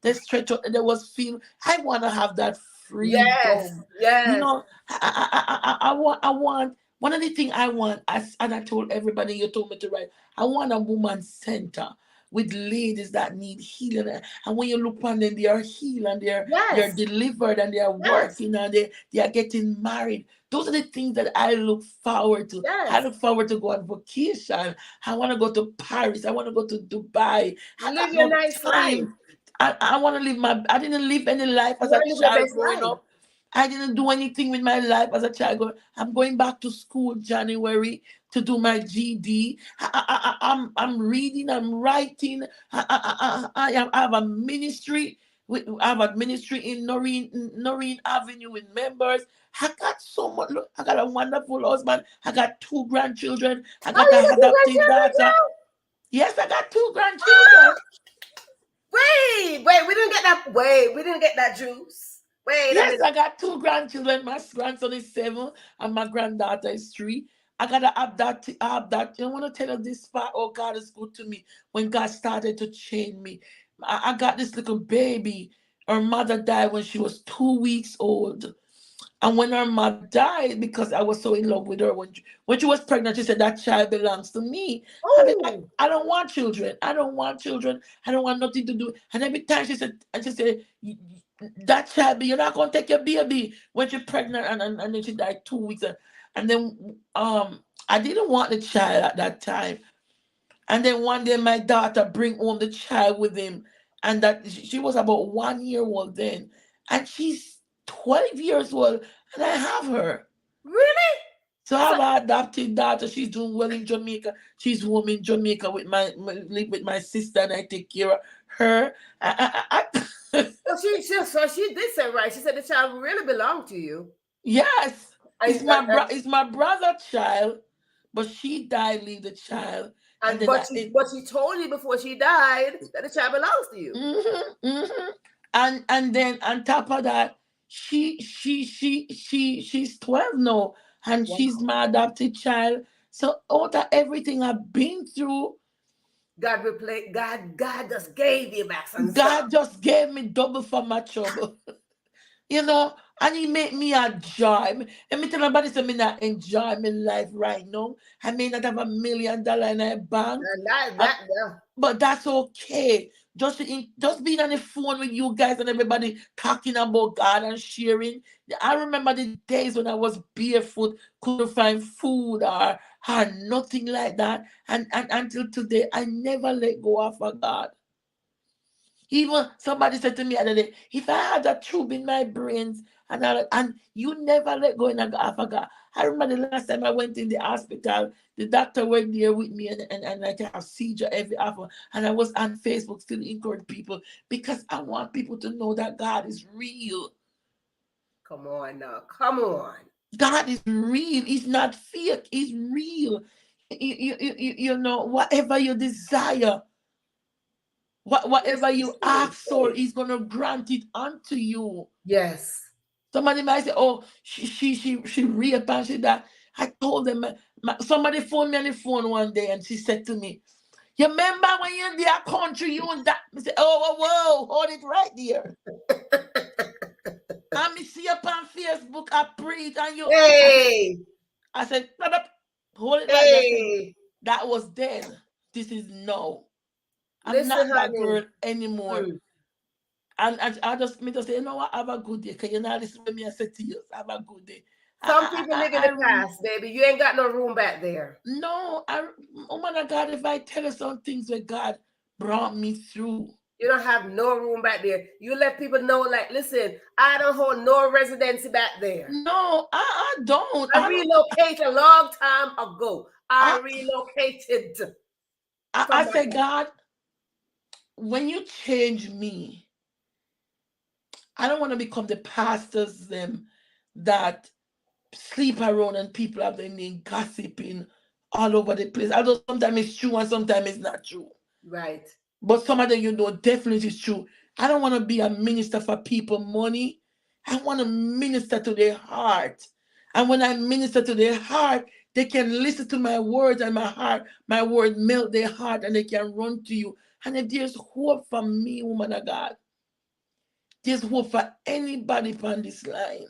the stretch out and there was film. I want to have that Yes, freedom. You yes, know, I want one of the things I want, as and I told everybody you told me to write. I want a woman center with ladies that need healing. And when you look upon them, they are healed and they're yes, delivered and they are yes, working and they are getting married. Those are the things that I look forward to. I yes. look forward to go on vacation. I want to go to Paris. I want to go to Dubai. I Live got your no nice life. time. I want to live I didn't live any life You as a want to live your child best growing life. up. I didn't do anything with my life as a child. I'm going back to school January to do my GD. I'm reading. I'm writing. I have a ministry. I have a ministry in Noreen Avenue with members. I got so much. Look, I got a wonderful husband. I got two grandchildren. I Oh, got you a got two adopted grandchildren daughter. too? Yes, I got two Ah, grandchildren. wait, we didn't get that. Wait, we didn't get that juice. Wait a Yes, minute. I got two grandchildren. My grandson is 7 and my granddaughter is 3. I gotta have that. I want to tell you this part. Oh, God is good to me. When God started to change me, I got this little baby. Her mother died when she was 2 weeks old. And when her mother died, because I was so in love with her, when she was pregnant, she said, that child belongs to me. I be like, Oh, I don't want children. I don't want children. I don't want nothing to do. And every time she said, that child, you're not going to take your baby when she's pregnant. And then she died 2 weeks. And then I didn't want the child at that time. And then one day my daughter bring home the child with him. And that she was about 1 year old then. And she's 12 years old and I have her. really? So I So, have an adopted daughter. She's doing well in Jamaica. She's home in Jamaica with live with my sister and I take care of her. so she did say right. She said the child really belonged to you. Yes. And It's my brother's child, but she died, leave the child. And then but she told you before she died that the child belongs to you. And then on top of that, she's 12 now, and she's Wow. my adopted child. So all that everything I've been through, God just gave you back some stuff. God just gave me double for my trouble. You know, and he made me enjoy. Let me tell nobody say me not enjoy my life right now. I may not have $1 million in a bank. And that uh, that yeah. But that's okay. Just being on the phone with you guys and everybody talking about God and sharing. I remember the days when I was barefoot, couldn't find food or had nothing like that. And until today, I never let go of a God. Even somebody said to me the other day, if I had a tube in my brains and you never let go in of a God. I remember the last time I went in the hospital, the doctor went there with me and I have seizure every hour. And I was on Facebook still encourage people because I want people to know that God is real. Come on now. Come on. God is real. He's not fake. He's real. You know, whatever you desire, Yes, whatever it's you true. It's ask for, true. He's gonna grant it unto you. Yes. Somebody might say, "Oh, she raped and she that." I told them, somebody phoned me on the phone one day and she said to me, "You remember when you're in their country, you and that?" I said, "Oh, whoa, hold it right there." And me see up on Facebook, I prayed and you. Hey, I said, "Stop up, hold it right there." I said, hey. "That was then. This is now. I'm Listen, not that honey. girl anymore." Hmm. And I just me to say, you know what, have a good day. Cause you know listen to me I say to you, have a good day. Some people live in the past, baby. You ain't got no room back there. No, oh my God, if I tell you some things where God brought me through. You don't have no room back there. You let people know, like, listen, I don't hold no residency back there. No, I don't. I I don't relocated a long time ago. I I relocated I from back say, there. God, when you change me, I don't want to become the pastors them that sleep around and people have their name gossiping all over the place. Although sometimes it's true and sometimes it's not true. Right. But some of them, definitely is true. I don't want to be a minister for people money. I want to minister to their heart. And when I minister to their heart, they can listen to my words and my word melt their heart and they can run to you. And if there's hope for me, woman of God, there's hope for anybody on this line.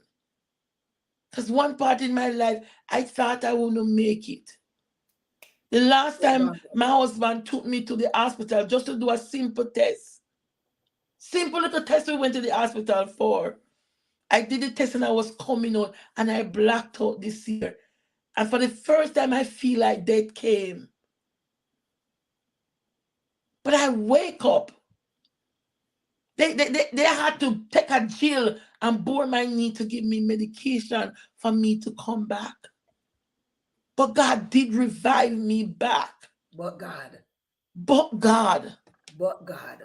Because one part in my life, I thought I wouldn't make it. The last time my husband took me to the hospital just to do a simple test. Simple little test we went to the hospital for. I did the test and I was coming out and I blacked out this year. And for the first time, I feel like death came. But I wake up. They had to take a drill and bore my knee to give me medication for me to come back. But God did revive me back. But God. But God. But God.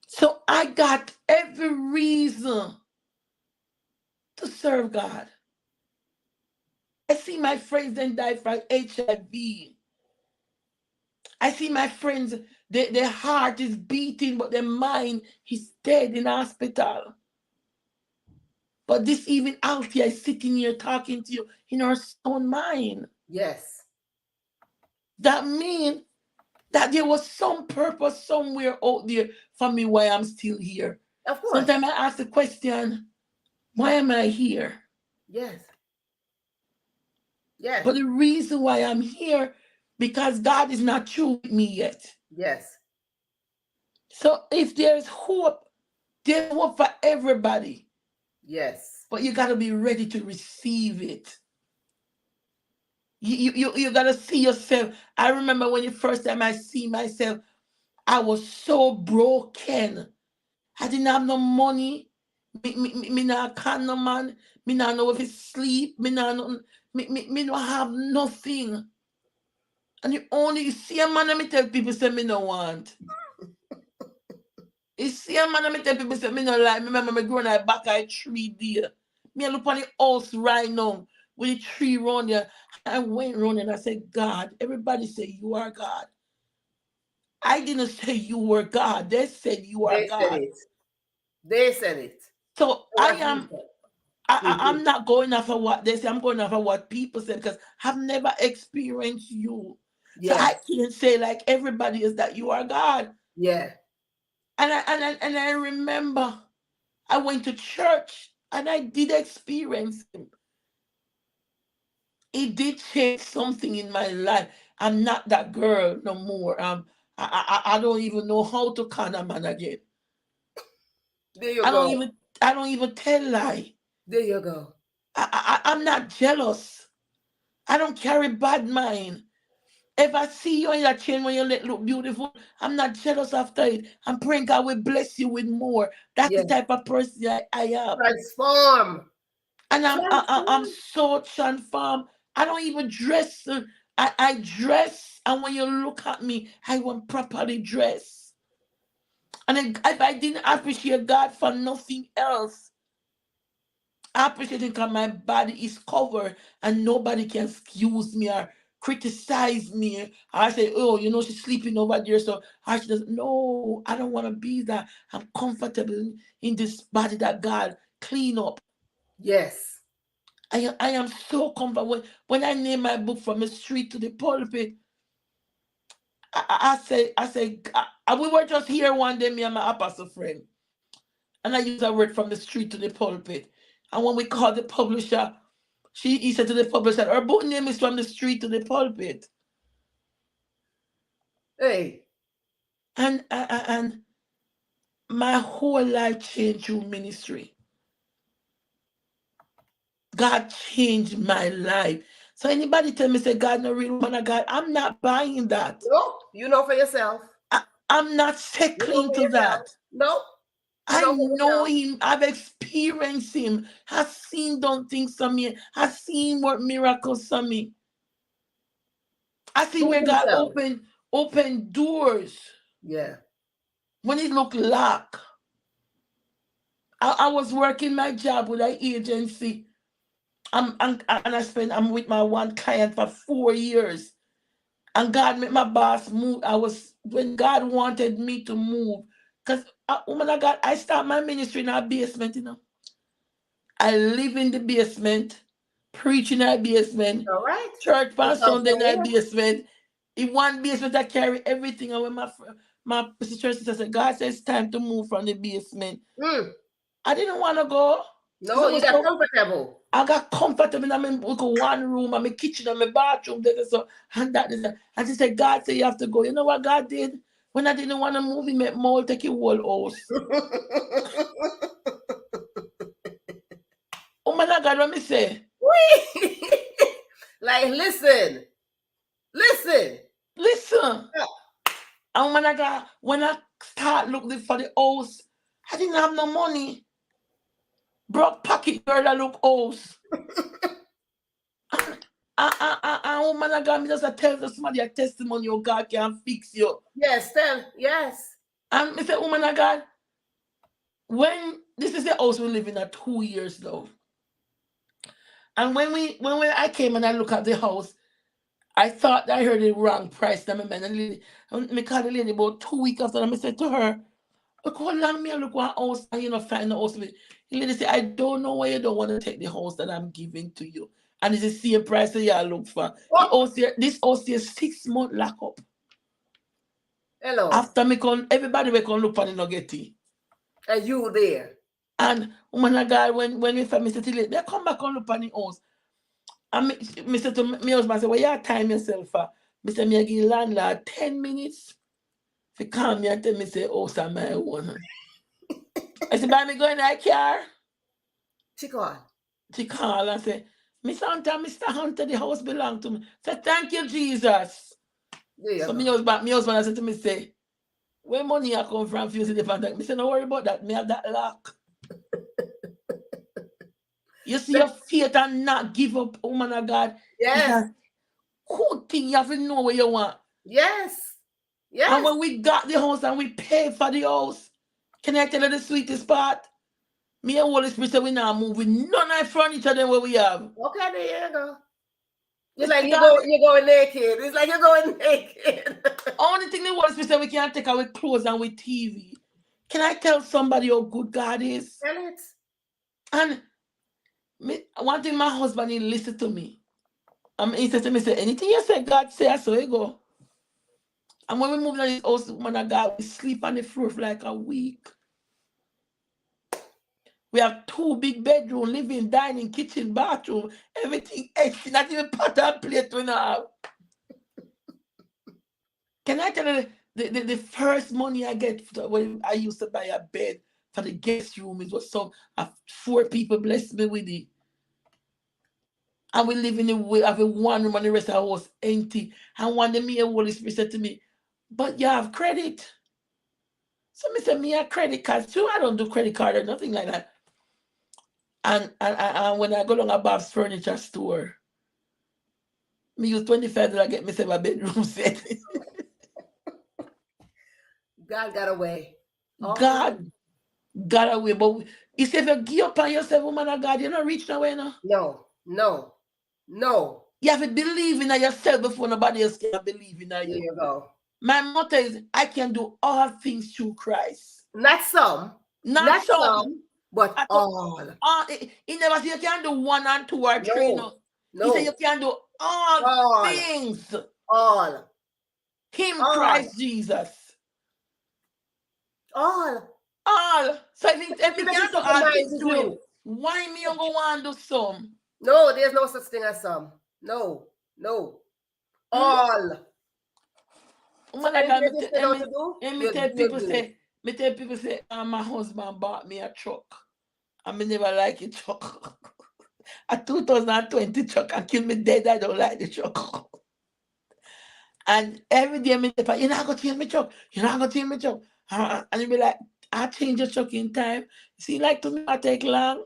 So I got every reason to serve God. I see my friends then die from HIV. I see my friends, their heart is beating, but their mind is dead in hospital. But this evening, Althea is sitting here talking to you in her own mind. Yes. That means that there was some purpose somewhere out there for me why I'm still here. Of course. Sometimes I ask the question, why am I here? Yes. Yes. But the reason why I'm here, because God is not through with me yet. Yes. So if there's hope for everybody. Yes. But you got to be ready to receive it. You got to see yourself. I remember when the first time I see myself, I was so broken. I didn't have no money. Me not can no man. Me not know if it's sleep. Me not have nothing. And you see a man and me tell people say me no want. You see a man and me tell people say me no like. Me remember me growing up back at 3 there. Me look on the house right now with the tree around there. I went around and I said, God, everybody say you are God. I didn't say you were God. They said you are God. Said it. They said it. So I'm not going after what they say. I'm going after what people say because I've never experienced you. Yes. So I can't say like everybody is that you are God. Yeah. And I remember I went to church and I did experience him. It did change something in my life. I'm not that girl no more. I don't even know how to con a man again. There you go. I don't even tell lie. There you go. I'm not jealous. I don't carry bad mind. If I see you in that chain when you look beautiful, I'm not jealous after it. I'm praying God will bless you with more. That's the type of person I am. Transform. And I'm so transformed. I don't even dress. I dress, and when you look at me, I want properly dressed. And if I didn't appreciate God for nothing else, I appreciate it because my body is covered and nobody can excuse me or criticize me. I say, oh, she's sleeping over there, so she doesn't. No, I don't want to be that. I'm comfortable in this body that God clean up. Yes. I am so comfortable. When I name my book From the Street to the Pulpit, I say, we were just here one day, me and my apostle friend, and I use a word from the street to the pulpit. And when we called the publisher, he said to the publisher, her book name is From the Street to the Pulpit. Hey. And my whole life changed through ministry. God changed my life. So anybody tell me, say, God, no real woman of God, I'm not buying that. No, you know for yourself. I'm not settling to that. No. I know him. I've experienced him. I've seen done things for me. I've seen what miracles for me. I see where God open doors. Yeah. When it look locked. I was working my job with an agency. And I'm with my one client for 4 years. And God made my boss move. When God wanted me to move, because woman of God, I start my ministry in our basement, I live in the basement, preach in our basement, All right. church on That's how Sunday in our far. basement. In one basement, I carry everything. And when my sister said, God says it's time to move from the basement. Mm. I didn't want to go. No, you got comfortable. I got comfortable in my one room, and my kitchen, and my bathroom, so and that. And she said, God said you have to go. You know what God did? When I didn't want to move, he made Mole take your whole house. Oh my God, what me say? Like, listen. Yeah. And when I start looking for the house, I didn't have no money. Broke pocket girl that look house. And woman of God, me just tell somebody a testimony, your God can fix you. Yes, yes. And me say, woman of God, when this is the house we live in 2 years now. And when I came and I look at the house, I thought I heard the wrong price. And me called the lady about 2 weeks after, and I said to her, look how long me I look one house and find the house. The lady said, I don't know why you don't want to take the house that I'm giving to you. And it's the same price that you look for. This house here 6 months lock up. Hello. After me come, everybody will come look for the nugget. And you there. And woman of God, when we find Mr. Tilly, they come back and look for the house. And me say to my husband, say, well, you time yourself for. Me say, me give landlord 10 minutes. If you come me and tell me, say, house are my own. I said, by me going in that car. She call and say, Mr. Hunter, the house belong to me. Say, thank you, Jesus. So my husband said to me, say, where money I come from? You see the fact that me say, don't worry about that. Me have that lock. You see your faith and not give up, woman of God. Yes. Good thing you have to know where you want. Yes. And when we got the house and we paid for the house, can I tell you the sweetest part? Me and Holy Spirit said we now move with none of the furniture than what we have. Okay, there you go. It's like you're going naked. It's like you're going naked. Only thing the Holy Spirit said we can't take our clothes and with TV. Can I tell somebody how good God is? Tell it. And one thing my husband, he listened to me. He said to me, say, anything you say, God say, so you go. And when we moved on this house, woman of God, we sleep on the floor for like a week. We have 2 big bedroom, living, dining, kitchen, bathroom, everything empty, not even pot and plate we now have. Can I tell you the first money I get when I used to buy a bed for the guest room, it was 4 people blessed me with it. And we live in have a one room and the rest of the house empty. And one day me and Holy Spirit said to me, but you have credit. So me said, me have credit cards too. I don't do credit card or nothing like that. And when I go along a Bob's furniture store, me use $25 get myself a bedroom set. God got away. God got away. But he said, if you give up on yourself, woman of God, you're not reach nowhere now. No. You have to believe in yourself before nobody else can believe in you. There you go. My motto is, I can do all things through Christ. Not some. Not some. But all. He never said you can do 1 and 2 or 3. No. He said you can do all things. All. Him, Christ Jesus. All. So if you can do all things to him, why me you go want to do some? No, there's no such thing as some. No. All. Me tell people say, my husband bought me a truck. And me never like a truck. A 2020 truck and kill me dead. I don't like the truck. And every day me say, you're not going to change my truck. You're not going to change my truck. And you be like, I change your truck in time. See, like to me, I take long.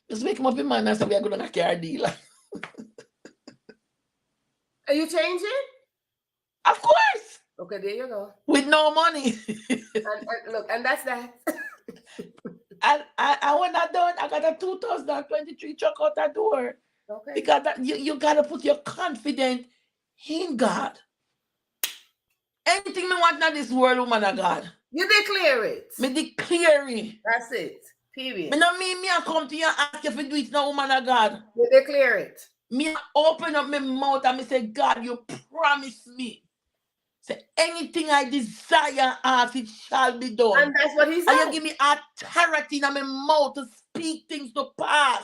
Just make him up in mind and say, we are going to car dealer. Are you changing? Of course. Okay, there you go. With no money. and look, and that's that. when I done, I got a 2023 truck out the door. Okay. Because you gotta put your confidence in God. Anything me want in this world, woman of God. You declare it. Me declare it. That's it. Period. Me no mean me I come to you and ask you to do it now, woman of God. You declare it. Me open up my mouth and me say, God, you promise me. Say anything I desire, ask it shall be done. And that's what he said. And you give me authority in my mouth to speak things to pass.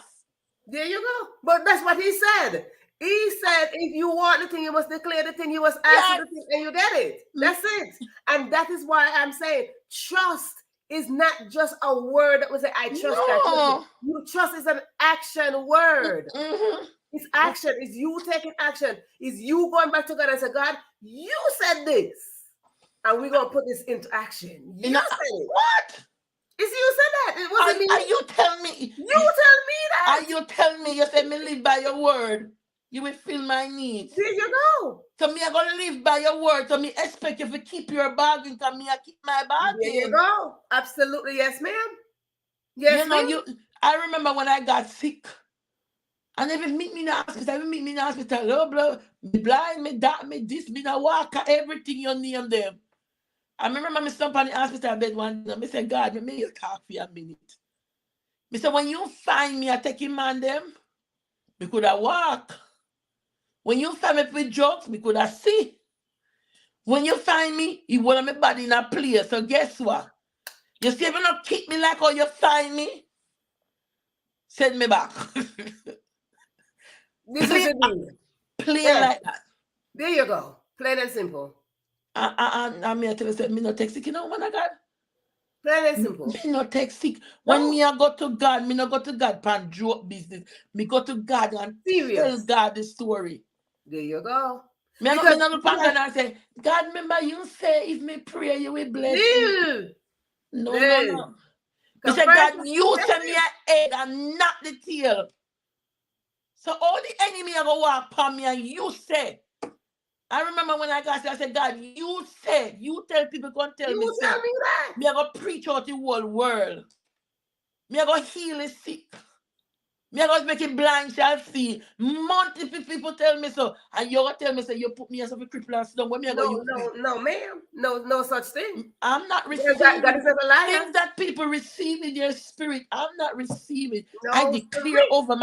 There you go. But that's what he said. He said, if you want the thing, you must declare the thing, you must ask the thing, and you get it. That's it. And that is why I'm saying trust is not just a word that we say, I trust God. You trust is an action word. It's action. It's you taking action. It's you going back to God and say, God, you said this. And we're going to put this into action. You said it. What? It's you said that. It wasn't me. Are you tell me? You tell me that. Are you tell me? You say me live by your word. You will fill my needs. There you go. So me I gonna live by your word. So me expect you to keep your bargain. Cause me I keep my bargain. There you go. Absolutely, yes, ma'am. Yes, ma'am. I remember when I got sick. And if you meet me in the hospital, blah, blah, me blind, me that, me this, me the walker, everything you name them. I remember me stump on the hospital bed one day. I said, God, me you talk for a minute. I said, when you find me, I take him on them, me could have walk. When you find me with drugs, me could have see. When you find me, you want my body in a place. So guess what? You see, if you not keep me like how you find me, send me back. This is the deal. Plain like that. There you go. Plain and simple. I'm here to say, me not take sick, you know, man of God. Plain and simple. Me not take sick. When me I go to God, me not go to God pan joke business. Me go to God and tell God the story. There you go. Me not look at God and say, God, remember you say if me pray, you will bless me. No. Me say, God, you send me a head and not the tail. So all the enemy are going to walk upon me and you say. I remember when I got there, I said, God, you said, you tell people, go and tell me. You tell me that. Me are going to preach out the whole world. Me are going to heal the sick. Me are going to make it blind shall see. Multiple people tell me so. And you going to tell me, so you put me as a cripple and stuff. No, ma'am. No such thing. I'm not receiving God is a liar. Things that people receive in their spirit. I'm not receiving. I declare over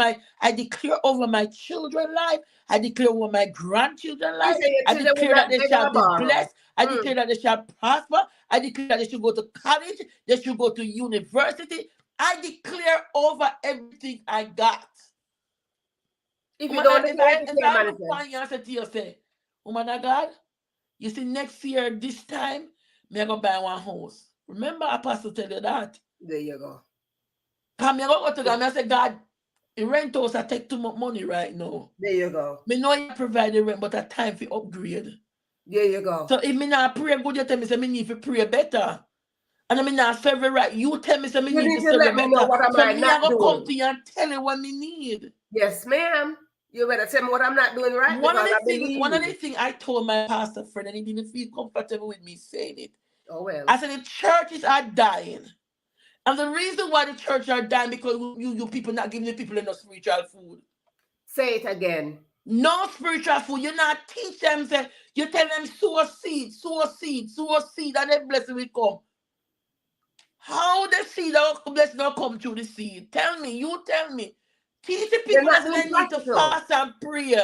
my children's life. I declare over my grandchildren's life. I declare that they shall be blessed. I declare that they shall prosper. I declare that they should go to college. They should go to university. I declare over everything I got. If you don't declare, I look on you and say to you, say, woman of God, you see next year, this time, me I go buy one house. Remember, Apostle tell you that. There you go. Come me go to God, and I say, God, the rent house I take too much money right now. There you go. Me know you provide the rent, but a time for upgrade. There you go. So if me not pray good, you tell me say me need to pray better. And I mean not serve it right. You tell me say me need to serve it better. So me I go come to you and tell you what me need. Yes, ma'am. You better tell me what I'm not doing right. One of the things I told my pastor friend, and he didn't feel comfortable with me saying it. Oh well. I said the churches are dying. And the reason why the churches are dying because you people not giving the people enough spiritual food. Say it again. No spiritual food. You not teach them, say, you tell them sow a seed, and then blessing will come. How the seed of blessing will come through the seed? Tell me, you tell me. Teach the people that they need to fast and pray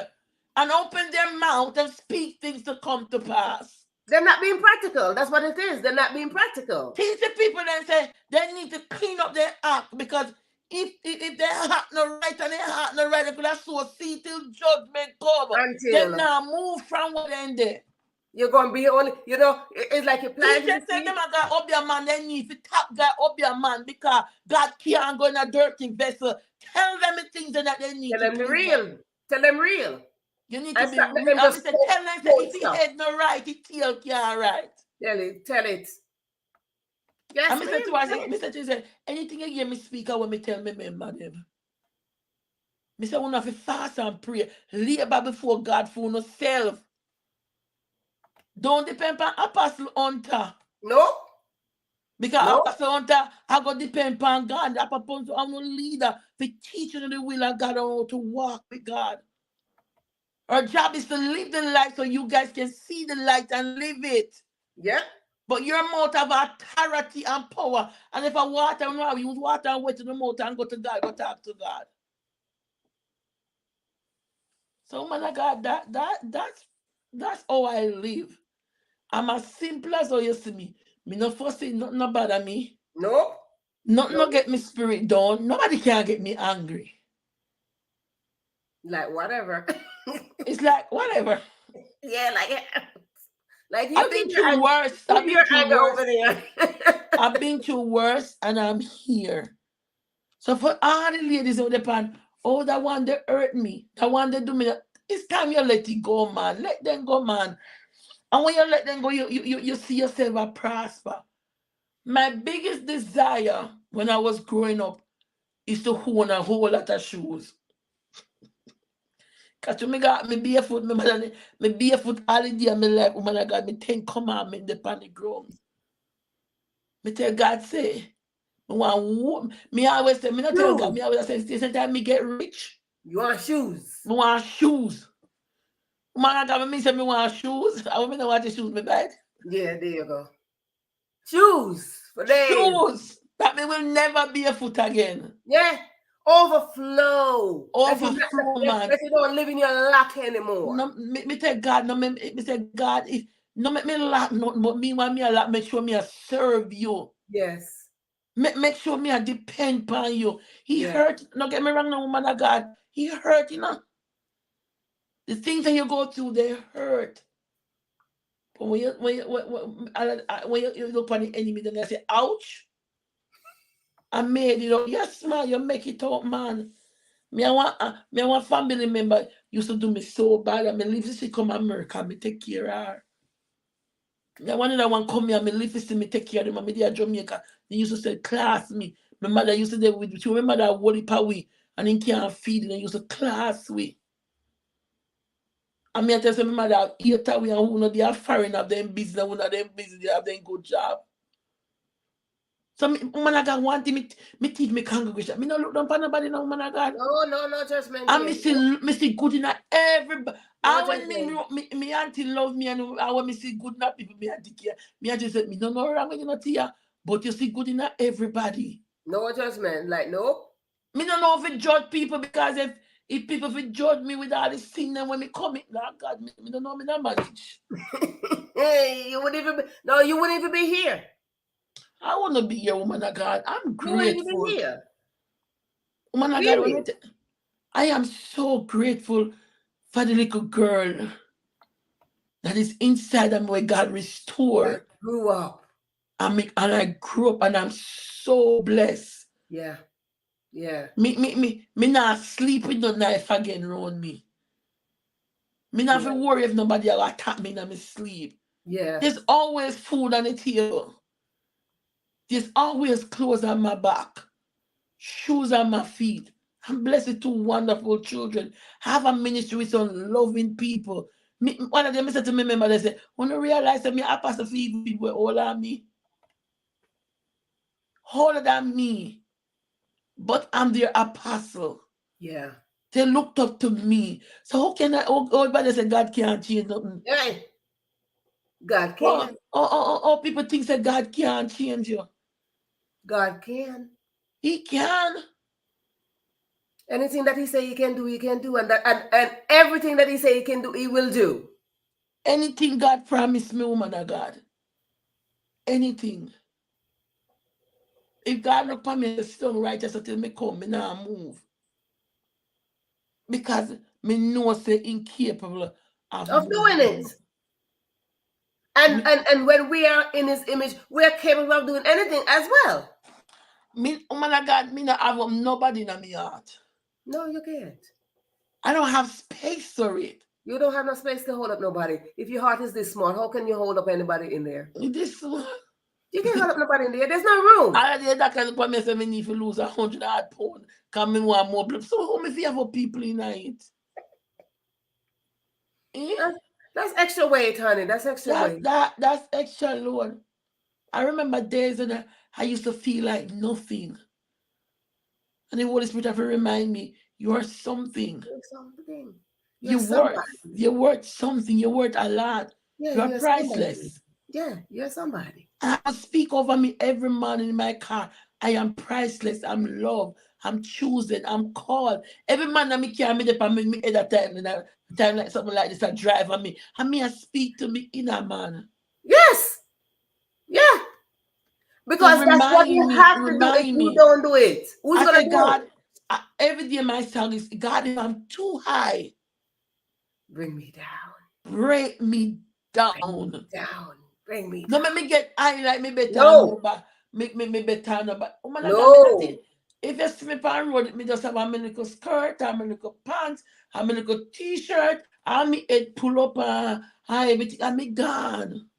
and open their mouth and speak things to come to pass. They're not being practical. That's what it is. They're not being practical. Teach the people that say they need to clean up their act because if their heart not right and their heart not right, they could have sow seed till judgment come. They now move from what they're in there. You're going to be only, it's like you're planting. Teachers say them a guy up your man, they need to tap guy up your man because God can't go in a dirty vessel. Tell them the things that they need. Tell them the real. Tell them real. You need to be real. Tell them that if he head not right, he tail can't right. Tell it. Yes, and Mr. T said, anything you hear me speak out when me tell me remember them. Me say, we have to fast and pray. Labor before God for yourself. Don't depend on Apostle Hunter. No. Because No. Apostle Hunter, I go depend upon God. I'm a leader for teaching the will of God how to walk with God. Our job is to live the light so you guys can see the light and live it. Yeah. But your mouth have authority and power. And if I water and water, use water and wet to the mouth and go to God, go talk to God. So man of God, that's how I live. I'm as simple as how you see me. Me no fussy, nothing no bother me. No. Nothing No. no get me spirit down. Nobody can get me angry. Like whatever. It's like whatever. Yeah, like you I've keep been your through worse. keep I've your been through anger worse. over there. I've been through worse and I'm here. So for all the ladies out there, oh, that one they hurt me, that one they do me that. It's time you let it go, man. Let them go, man. And when you let them go, you see yourself a prosper. My biggest desire when I was growing up is to own a whole lot of shoes. Cause to me got me barefoot, me barefoot all the day of my life. Woman, I got me 10 commandments upon the ground. Me tell God say, me always say, me not tell God, Shoes. me always say, sometimes me get rich, You want shoes? me want shoes. Man, I got me say me want shoes. I want me know what the shoes me buy. Yeah, there you go. Shoes for days. Shoes that me will never be a foot again. Yeah. Overflow. Overflow, man. That you don't live in your lack anymore. No, me tell God, no, me say God, if no make me lack nothing, but me want me a lack, make sure me a serve you. Yes. Make sure me a depend upon you. He Yeah. hurt. No get me wrong, no woman of God. He hurt, you know. The things that you go through, they hurt. But when you look on the enemy, then they say, ouch. I made it up. Yes, man, you make it up, man. Me I want family member used to do me so bad. I mean, leave she come America, me take care of her. Me I wanted that one come here, me leave see me take care of them. Me there Jamaica. They used to say class me. My mother used to say with you remember that Wally Pawi and then can't feed it and used to class we. And me I tell you, my mother eat that way and who know they are foreign of them business, who know them business, they have them good job. So woman of God want me teach me congregation. Me no look down upon nobody now, woman of God. No judgment And here. me see good in everybody. No And when judgment. me auntie love me and when me see good in people, me auntie care. Me auntie said, me don't know wrong when you not here, but you see good in everybody. No judgment. Like, nope. Me don't know if it judge people because if people if judge me with all this thing, then when me come in, nah, God, me don't know me not manage. Hey, you wouldn't even be, no, you wouldn't even be here. I want to be your woman of God. I'm You wouldn't even grateful. be here. Woman of God, Really? I am so grateful for the little girl that is inside of me where God That restored. grew up. And I grew up and I'm so blessed. Yeah. Yeah. Me not sleep with no knife again around me. Me not have Yeah. to worry if nobody will attack me in my sleep. Yeah. There's always food on the table. There's always clothes on my back, shoes on my feet. I'm blessed with two wonderful children. Have a ministry with some loving people. One of them said to me, remember, they said, when you realize that me Apostle Phoebe people were all on me, older than me, but I'm their apostle. Yeah. They looked up to me. So how can everybody say God can't change nothing? Hey, God can. People think that God can't change you. God can. He can. Anything that he say he can do, he can do. And everything that he say he can do, he will do. Anything God promised me, woman of God. Anything. If God look upon me and sit down righteous until me come, me now move. Because me know say incapable of Of doing it. moving. And when we are in his image, we are capable of doing anything as well. Me, woman of God, me not have nobody in my heart. No, you can't. I don't have space for it. You don't have no space to hold up nobody. If your heart is this small, how can you hold up anybody in there? This one. You can't hold up nobody in there. There's no room. I did that kind of point. Me say me need to lose 100 hard pound. Cause me want more blood. So how me feel for people in it? Eh? That's extra weight, honey. That's extra weight. That's extra load. I remember days when I used to feel like nothing. And the Holy Spirit have to remind me, you are something. You're something. You're You're worth, somebody. you're worth something. You're worth a lot. Yeah, You're you're somebody. priceless. Yeah, you're somebody. I speak over me every morning in my car. I am priceless. I'm loved. I'm chosen. I'm called. Every man that me carry me the me at that time, and time like something like this, I drive on me. And me I speak to me inner man Yes. Yeah. to Because that's what you have to do if remind you me. don't do it. Who's I gonna say, do it? God, every day my song is, God, if I'm too high, Bring me down. break me Bring me down. down. Bring me No, down. make me get high like me better no, No. but make me better no, but oh my God, me not No. it. If you see me on road, me just have a me little skirt, and my little pants, and my little t-shirt, and me head pull up, and everything, and me gone.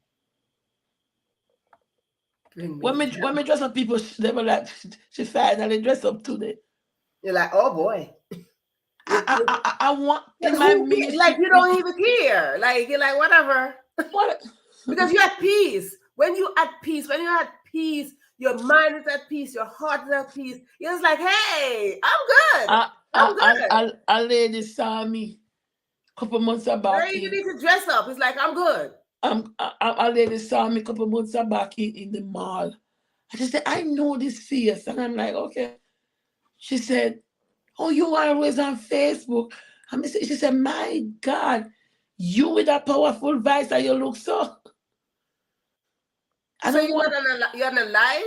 Bring When me me down. dress up, people they were like, she finally dress up today. You're like, oh boy. I want But in my who like ministry. you don't even care. Like you're like, whatever. What? Because you're at peace. When you're at peace, your mind is at peace, your heart is at peace. You're just like, hey, I'm good. I'm good. A lady saw me a couple months You don't back even in. need to dress up. It's like, I'm good. A lady saw me a couple months back in the mall. I just said, I know this face. And I'm like, okay. She said, oh, you are always on Facebook. She said, my God, you with that powerful voice and you look so. I So don't want, you're on a live?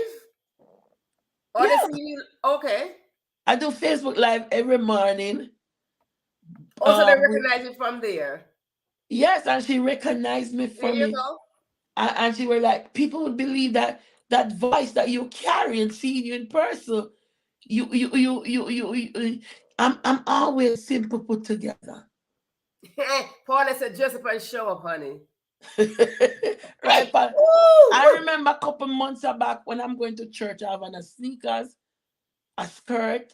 Or they yeah. see you? Okay. I do Facebook Live every morning. Also, they With, recognize you from there. yes, and she recognized me There from you it. go. And she were like, people would believe that voice that you carry and seeing you in person. You I'm always simple put together. Paula said, just up and show up, honey. Right, Hey, but woo, I woo. remember a couple months back when I'm going to church, I have on a sneakers, a skirt,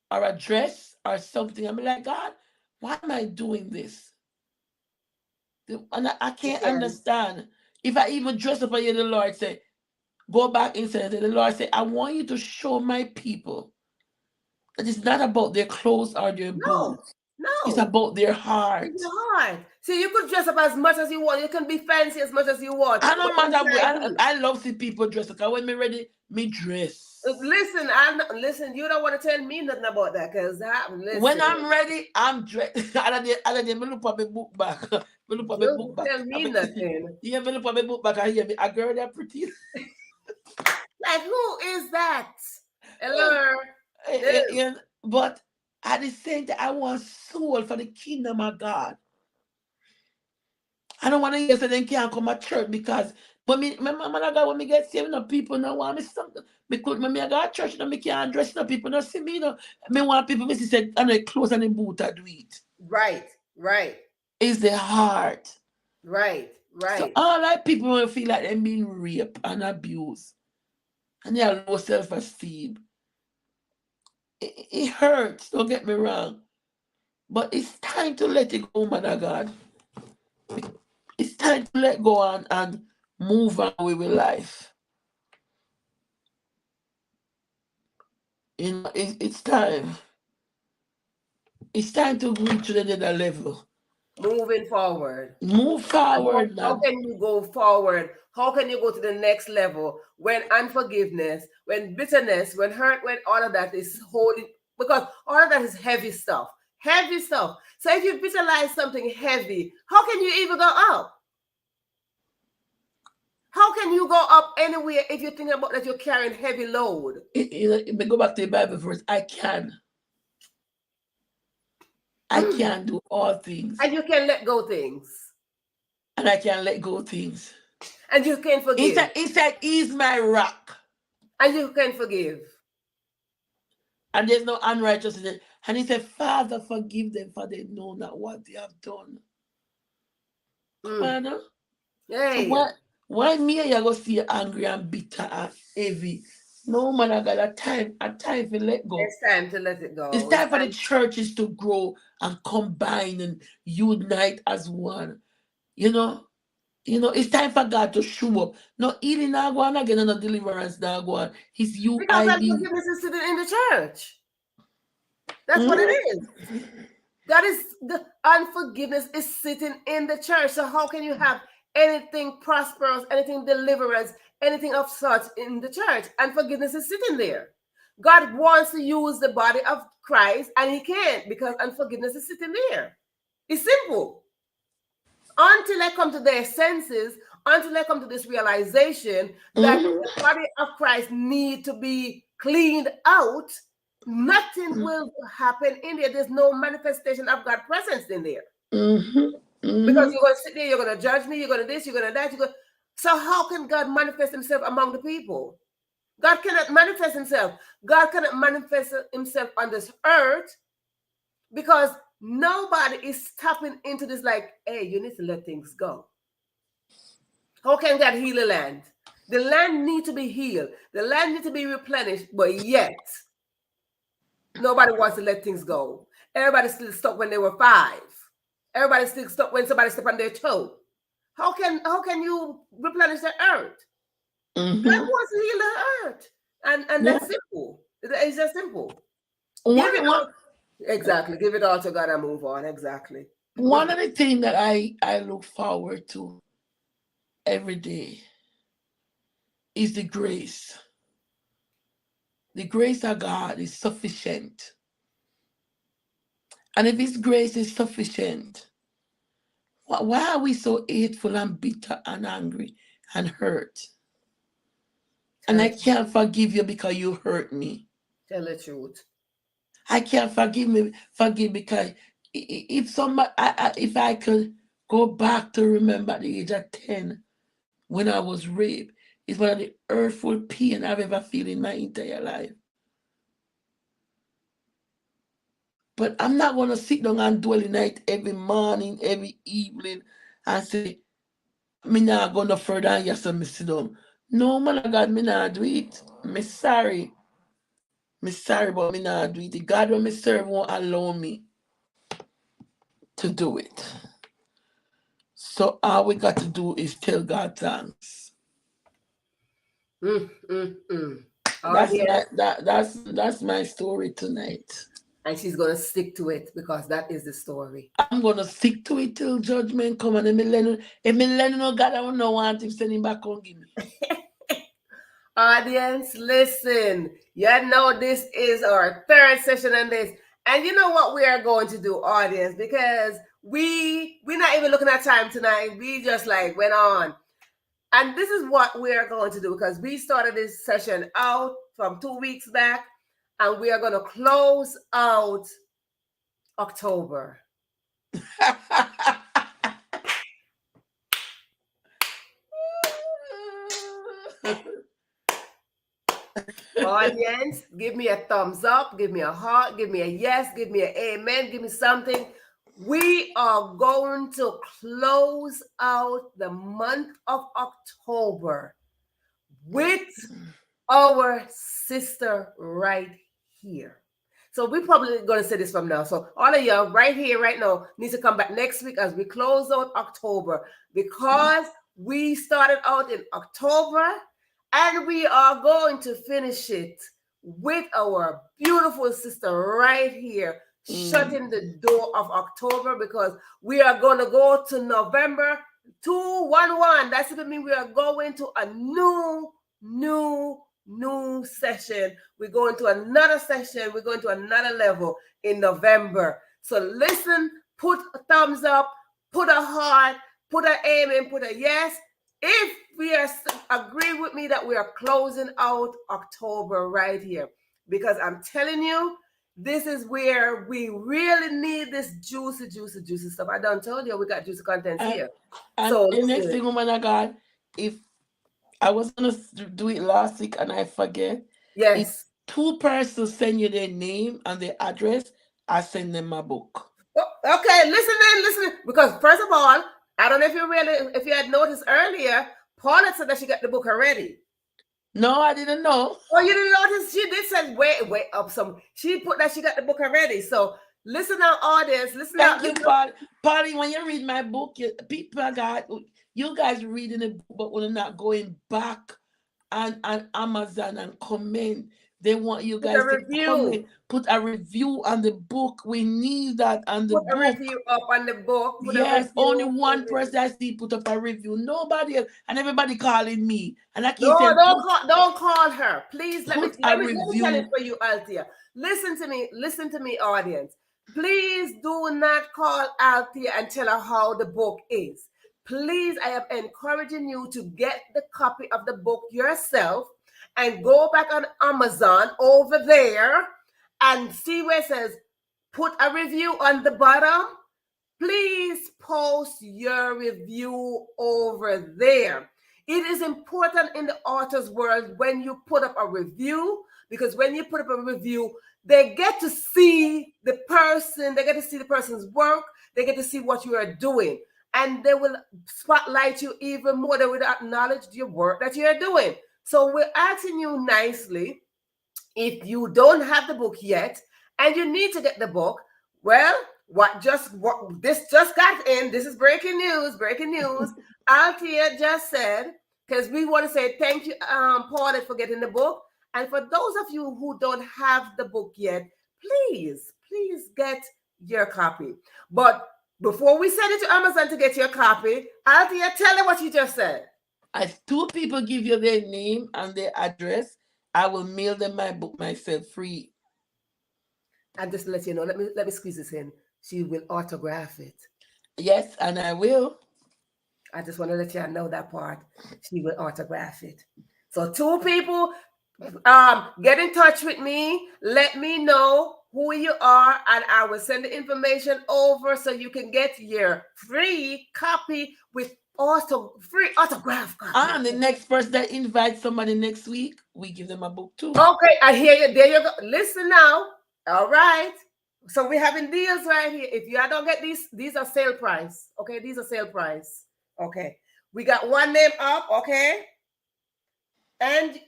or a dress or something. I'm like, God, why am I doing this? And I can't Yeah. understand. If I even dress up and hear the Lord say, go back inside, and the Lord say, I want you to show my people that it's not about their clothes or their No, boots. It's no. about their It's heart. your heart. See, you could dress up as much as you want. You can be fancy as much as you want. I But don't matter. inside you, I love see people dress. Because when me ready, me dress. listen, listen, you don't want to tell me nothing about that because When listen, I'm ready, I'm dressed. Other day, me look at my book back. Me look at my book don't back. tell me nothing. Yeah, me look at my book back. I hear me. A girl that pretty. Like, who is that? Hello? No. Yeah, but at the same time, I want soul for the kingdom of God. I don't want to hear say they can't come to church because when me, my mama and God when me get saved, no people no want me something. Because when me I go to church, no me can't dress, no people no see me, no. Me want people me see say and the clothes and the boot I do it. Right, right, It's the heart. right, So right. all that people will feel like they're being raped and abused. And they have low self-esteem. It hurts, don't get me wrong. But it's time to let it go, man of God. It's time to let go and move on with life. You know, it's time. It's time to reach to another level. Moving forward. Move And forward, how man. can you go forward? How can you go to the next level when unforgiveness, when bitterness, when hurt, when all of that is holding? Because all of that is heavy stuff. Heavy stuff. So if you visualize something heavy, how can you even go up? How can you go up anywhere if you think about that you're carrying heavy load? Me go back to the Bible verse. I can do all things. And you can let go things. And I can let go things. And you can forgive. He said, he's my rock. And you can forgive. And there's no unrighteousness. And he said, Father, forgive them for they know not what they have done. Come on, huh? So Hey. why me and you go see angry and bitter and heavy? No man, I got a time to let go. It's time to let it It's go. It's time for the time. churches to grow and combine and unite as one. You know, It's time for God to show up. No healing now go on again, and no deliverance now go on. His Because UID. unforgiveness is sitting in the church. That's what it Mhm. is. That is the unforgiveness is sitting in the church. So how can you have anything prosperous, anything deliverance, anything of such in the church? Unforgiveness is sitting there. God wants to use the body of Christ, and He can't because unforgiveness is sitting there. It's simple. Until I come to their senses, until I come to this realization that the Mhm. body of Christ need to be cleaned out, nothing will happen in there. There's no manifestation of God's presence in there. Mhm. Because Mhm. you're going to sit there, you're going to judge me, you're going to this, you're going to that. So how can God manifest Himself among the people? God cannot manifest Himself. God cannot manifest Himself on this earth because nobody is tapping into this like, hey, you need to let things go. How can God heal the land? The land needs to be healed. The land needs to be replenished, but yet nobody wants to let things go. Everybody's still stuck when they were 5. Everybody's still stuck when somebody stepped on their toe. How can you replenish the earth? God Mhm. wants to heal the earth. And Yeah. that's simple. It's just simple. Give One it one all. Exactly. Give it all to God and move on. Exactly. one of the things that I look forward to every day is the grace. The grace of God is sufficient. And if His grace is sufficient, why are we so hateful and bitter and angry and hurt? And Tell I it. can't forgive you because you hurt me. Tell the truth. I can't forgive because if somebody, if I could go back to remember at the age of 10 when I was raped, it's one of the hurtful pain I've ever felt in my entire life. But I'm not gonna sit down and dwell in it every morning, every evening, and say, me not go no further and yes, me sit down. No man of God, me not do it. Me sorry. Me sorry, but me not do it. The God when me serve won't allow me to do it. So all we got to do is tell God thanks. Mm, mm, mm. That's Audience. my that's my story tonight. And she's going to stick to it because that is the story. I'm gonna stick to it till judgment come and if me learn no God I will not want him send him back home give me. Audience, listen. You know this is our third session on this. And you know what we are going to do, audience, because we're not even looking at time tonight. We just like went on. And this is what we are going to do because we started this session out from 2 weeks back and we are going to close out October. Audience, give me a thumbs up, give me a heart, give me a yes, give me an amen, give me something. We are going to close out the month of October with our sister right here. So we're probably going to say this from now. So all of y'all right here, right now, need to come back next week as we close out October because we started out in October and we are going to finish it with our beautiful sister right here, shutting the door of October because we are going to go to November 211. That's what I mean. We are going to a new session. We're going to another session. We're going to another level in November. So listen, put a thumbs up, put a heart, put an amen, put a yes. If we are agree with me that we are closing out October right here, because I'm telling you, this is where we really need this juicy stuff. I done told you we got juicy contents and, here. and So the next listen, thing, woman of God, if I was gonna do it last week and I forget, if yes. two persons send you their name and their address, I send them my book. Okay, listen. Because first of all, I don't know if you had noticed earlier, Paula said that she got the book already. No, I didn't know. Oh, you didn't notice? She did say wait up some. She put that she got the book already. So Listen now, audience. Listen Thank out. you, Listen. Paul. Polly, when you read my book, people got you guys reading the book, but we're not going back on Amazon and comment. They want you Put a guys to review. comment, put a review on the book. We need that on the Put a book. review up on the book. Put a Yes, only review. one person I see put up a review. Nobody else, and everybody calling me, and I keep No, saying, don't call her. Please let me put a let me tell it review. for you, Althea. Listen to me, audience. Please do not call Althea and tell her how the book is. Please, I am encouraging you to get the copy of the book yourself and go back on Amazon over there and see where it says put a review on the bottom. Please post your review over there. It is important in the author's world when you put up a review, because when you put up a review, they get to see the person, they get to see the person's work, they get to see what you are doing, and they will spotlight you even more. They will acknowledge your work that you're doing. So we're asking you nicely, if you don't have the book yet and you need to get the book, well, this just got in. This is breaking news. Breaking news. Althea just said, because we want to say thank you, Paulette, for getting the book. And for those of you who don't have the book yet, please get your copy. But before we send it to Amazon to get your copy, Althea, tell them what you just said. If two people give you their name and their address, I will mail them my book myself free. And just to let you know, let me squeeze this in. She will autograph it. Yes, and I will. I just want to let you know that part. She will autograph it. So two people, get in touch with me. Let me know who you are, and I will send the information over so you can get your free copy with also free autograph copy. And the next person that invites somebody next week, we give them a book too. Okay, I hear you. There you go. Listen now. All right. So we're having deals right here. If you don't get these are sale price. Okay, these are sale price. Okay. We got one name up, okay? And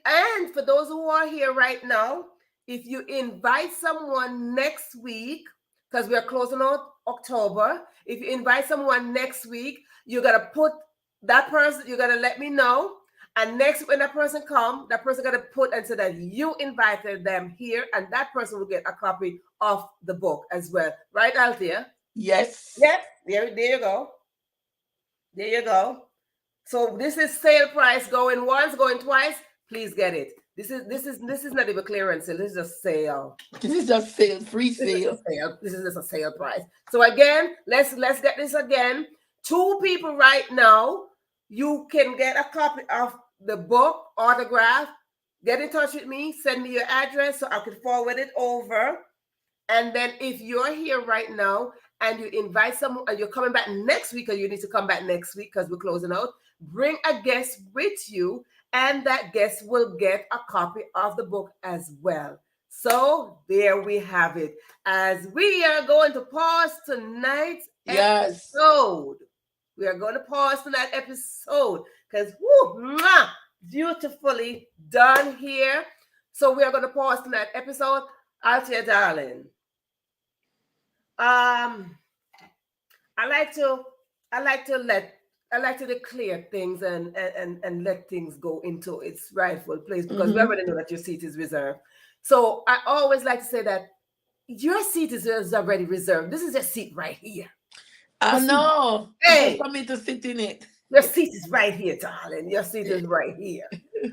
for those who are here right now, if you invite someone next week, because we are closing out October, if you invite someone next week, you gotta put that person, you gotta let me know. And next, when that person come, that person got to put and say that you invited them here, and that person will get a copy of the book as well. Right, Althea? Yes. Yes. There you go. There you go. So this is sale price, going once, going twice. Please get it. This is not even clearance sale. This is a sale. This is a sale, free sale. This is just a sale price. So again, let's get this again. Two people right now. You can get a copy of the book, autograph. Get in touch with me. Send me your address so I can forward it over. And then if you're here right now and you invite someone and you're coming back next week, or you need to come back next week because we're closing out, bring a guest with you, and that guest will get a copy of the book as well. So there we have it. As we are going to pause tonight's episode. We are going to pause tonight's episode because beautifully done here. So we are going to pause tonight's episode. Althea, darling. I like to declare things and let things go into its rightful place, because we already know that your seat is reserved. So I always like to say that your seat is already reserved. This is your seat right here. I know. Hey, for me to sit in it. Your seat is right here, darling. Your seat is right here.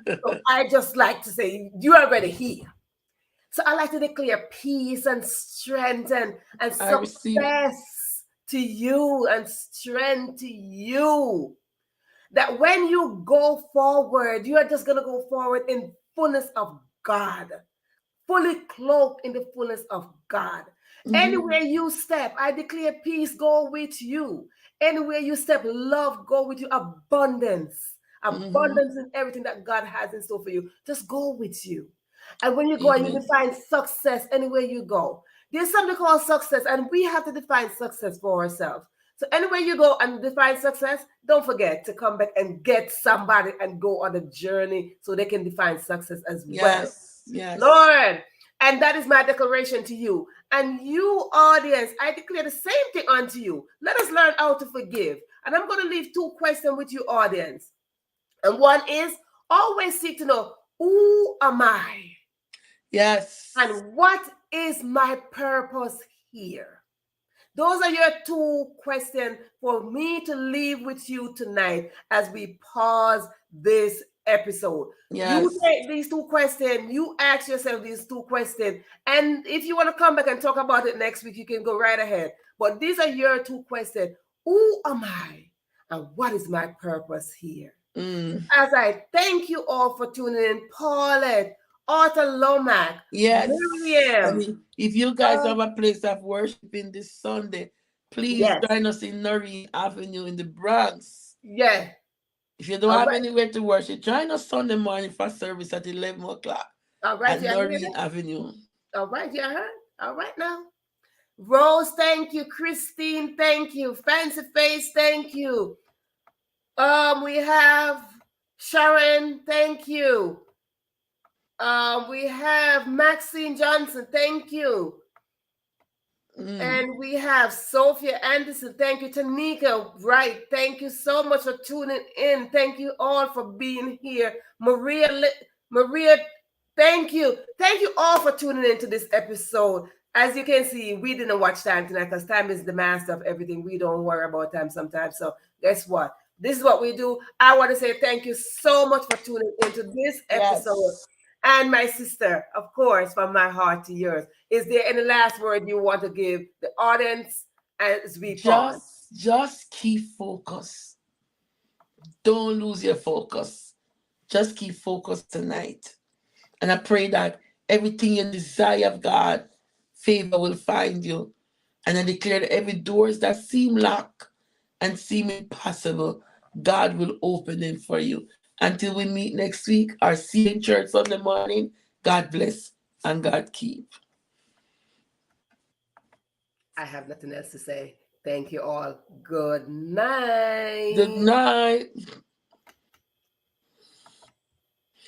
So I just like to say you're already here. So I like to declare peace and strength and success to you and strength to you. That when you go forward, you are just going to go forward in fullness of God, fully clothed in the fullness of God. Anywhere you step, I declare peace go with you. Anywhere you step, love go with you. Abundance in everything that God has in store for you. Just go with you. And when you go and you define success anywhere you go, there's something called success, and we have to define success for ourselves. So anywhere you go and define success, don't forget to come back and get somebody and go on a journey so they can define success as well. Yes. Lord, And that is my declaration to you. And you, audience, I declare the same thing unto you. Let us learn how to forgive. And I'm going to leave 2 questions with you, audience. And one is, always seek to know, who am I? Yes. And what is my purpose here? Those are your 2 questions for me to leave with you tonight as we pause this episode. You Yes. take these 2 questions, you ask yourself these 2 questions, and if you want to come back and talk about it next week, you can go right ahead. But these are your 2 questions. Who am I? And what is my purpose here? As I thank you all for tuning in, Paulette, Arthur Lomac, Yes. I Miriam. mean, if you guys have a place of worshiping this Sunday, please Yes. join us in Noreen Avenue in the Bronx. Yeah. If you don't All have right. anywhere to worship, join us Sunday morning for service at 11 o'clock All right. at You hear Noreen that? Avenue. All right. You heard? All right now. Rose, thank you. Christine, thank you. Fancy Face, thank you. We have Sharon, thank you. We have Maxine Johnson, thank you. And we have Sophia Anderson. Thank you. Tanika Wright. Thank you so much for tuning in. Thank you all for being here. Maria, thank you. Thank you all for tuning into this episode. As you can see, we didn't watch time tonight because time is the master of everything. We don't worry about time sometimes. So guess what? This is what we do. I want to say thank you so much for tuning into this episode. Yes. And my sister, of course, from my heart to yours. Is there any last word you want to give the audience as we pause? Just keep focus. Don't lose your focus. Just keep focus tonight. And I pray that everything you desire of God, favor will find you. And I declare that every doors that seem locked and seem impossible, God will open them for you. Until we meet next week or see you in church Sunday morning, God bless and God keep. I have nothing else to say. Thank you all. Good night. Good night.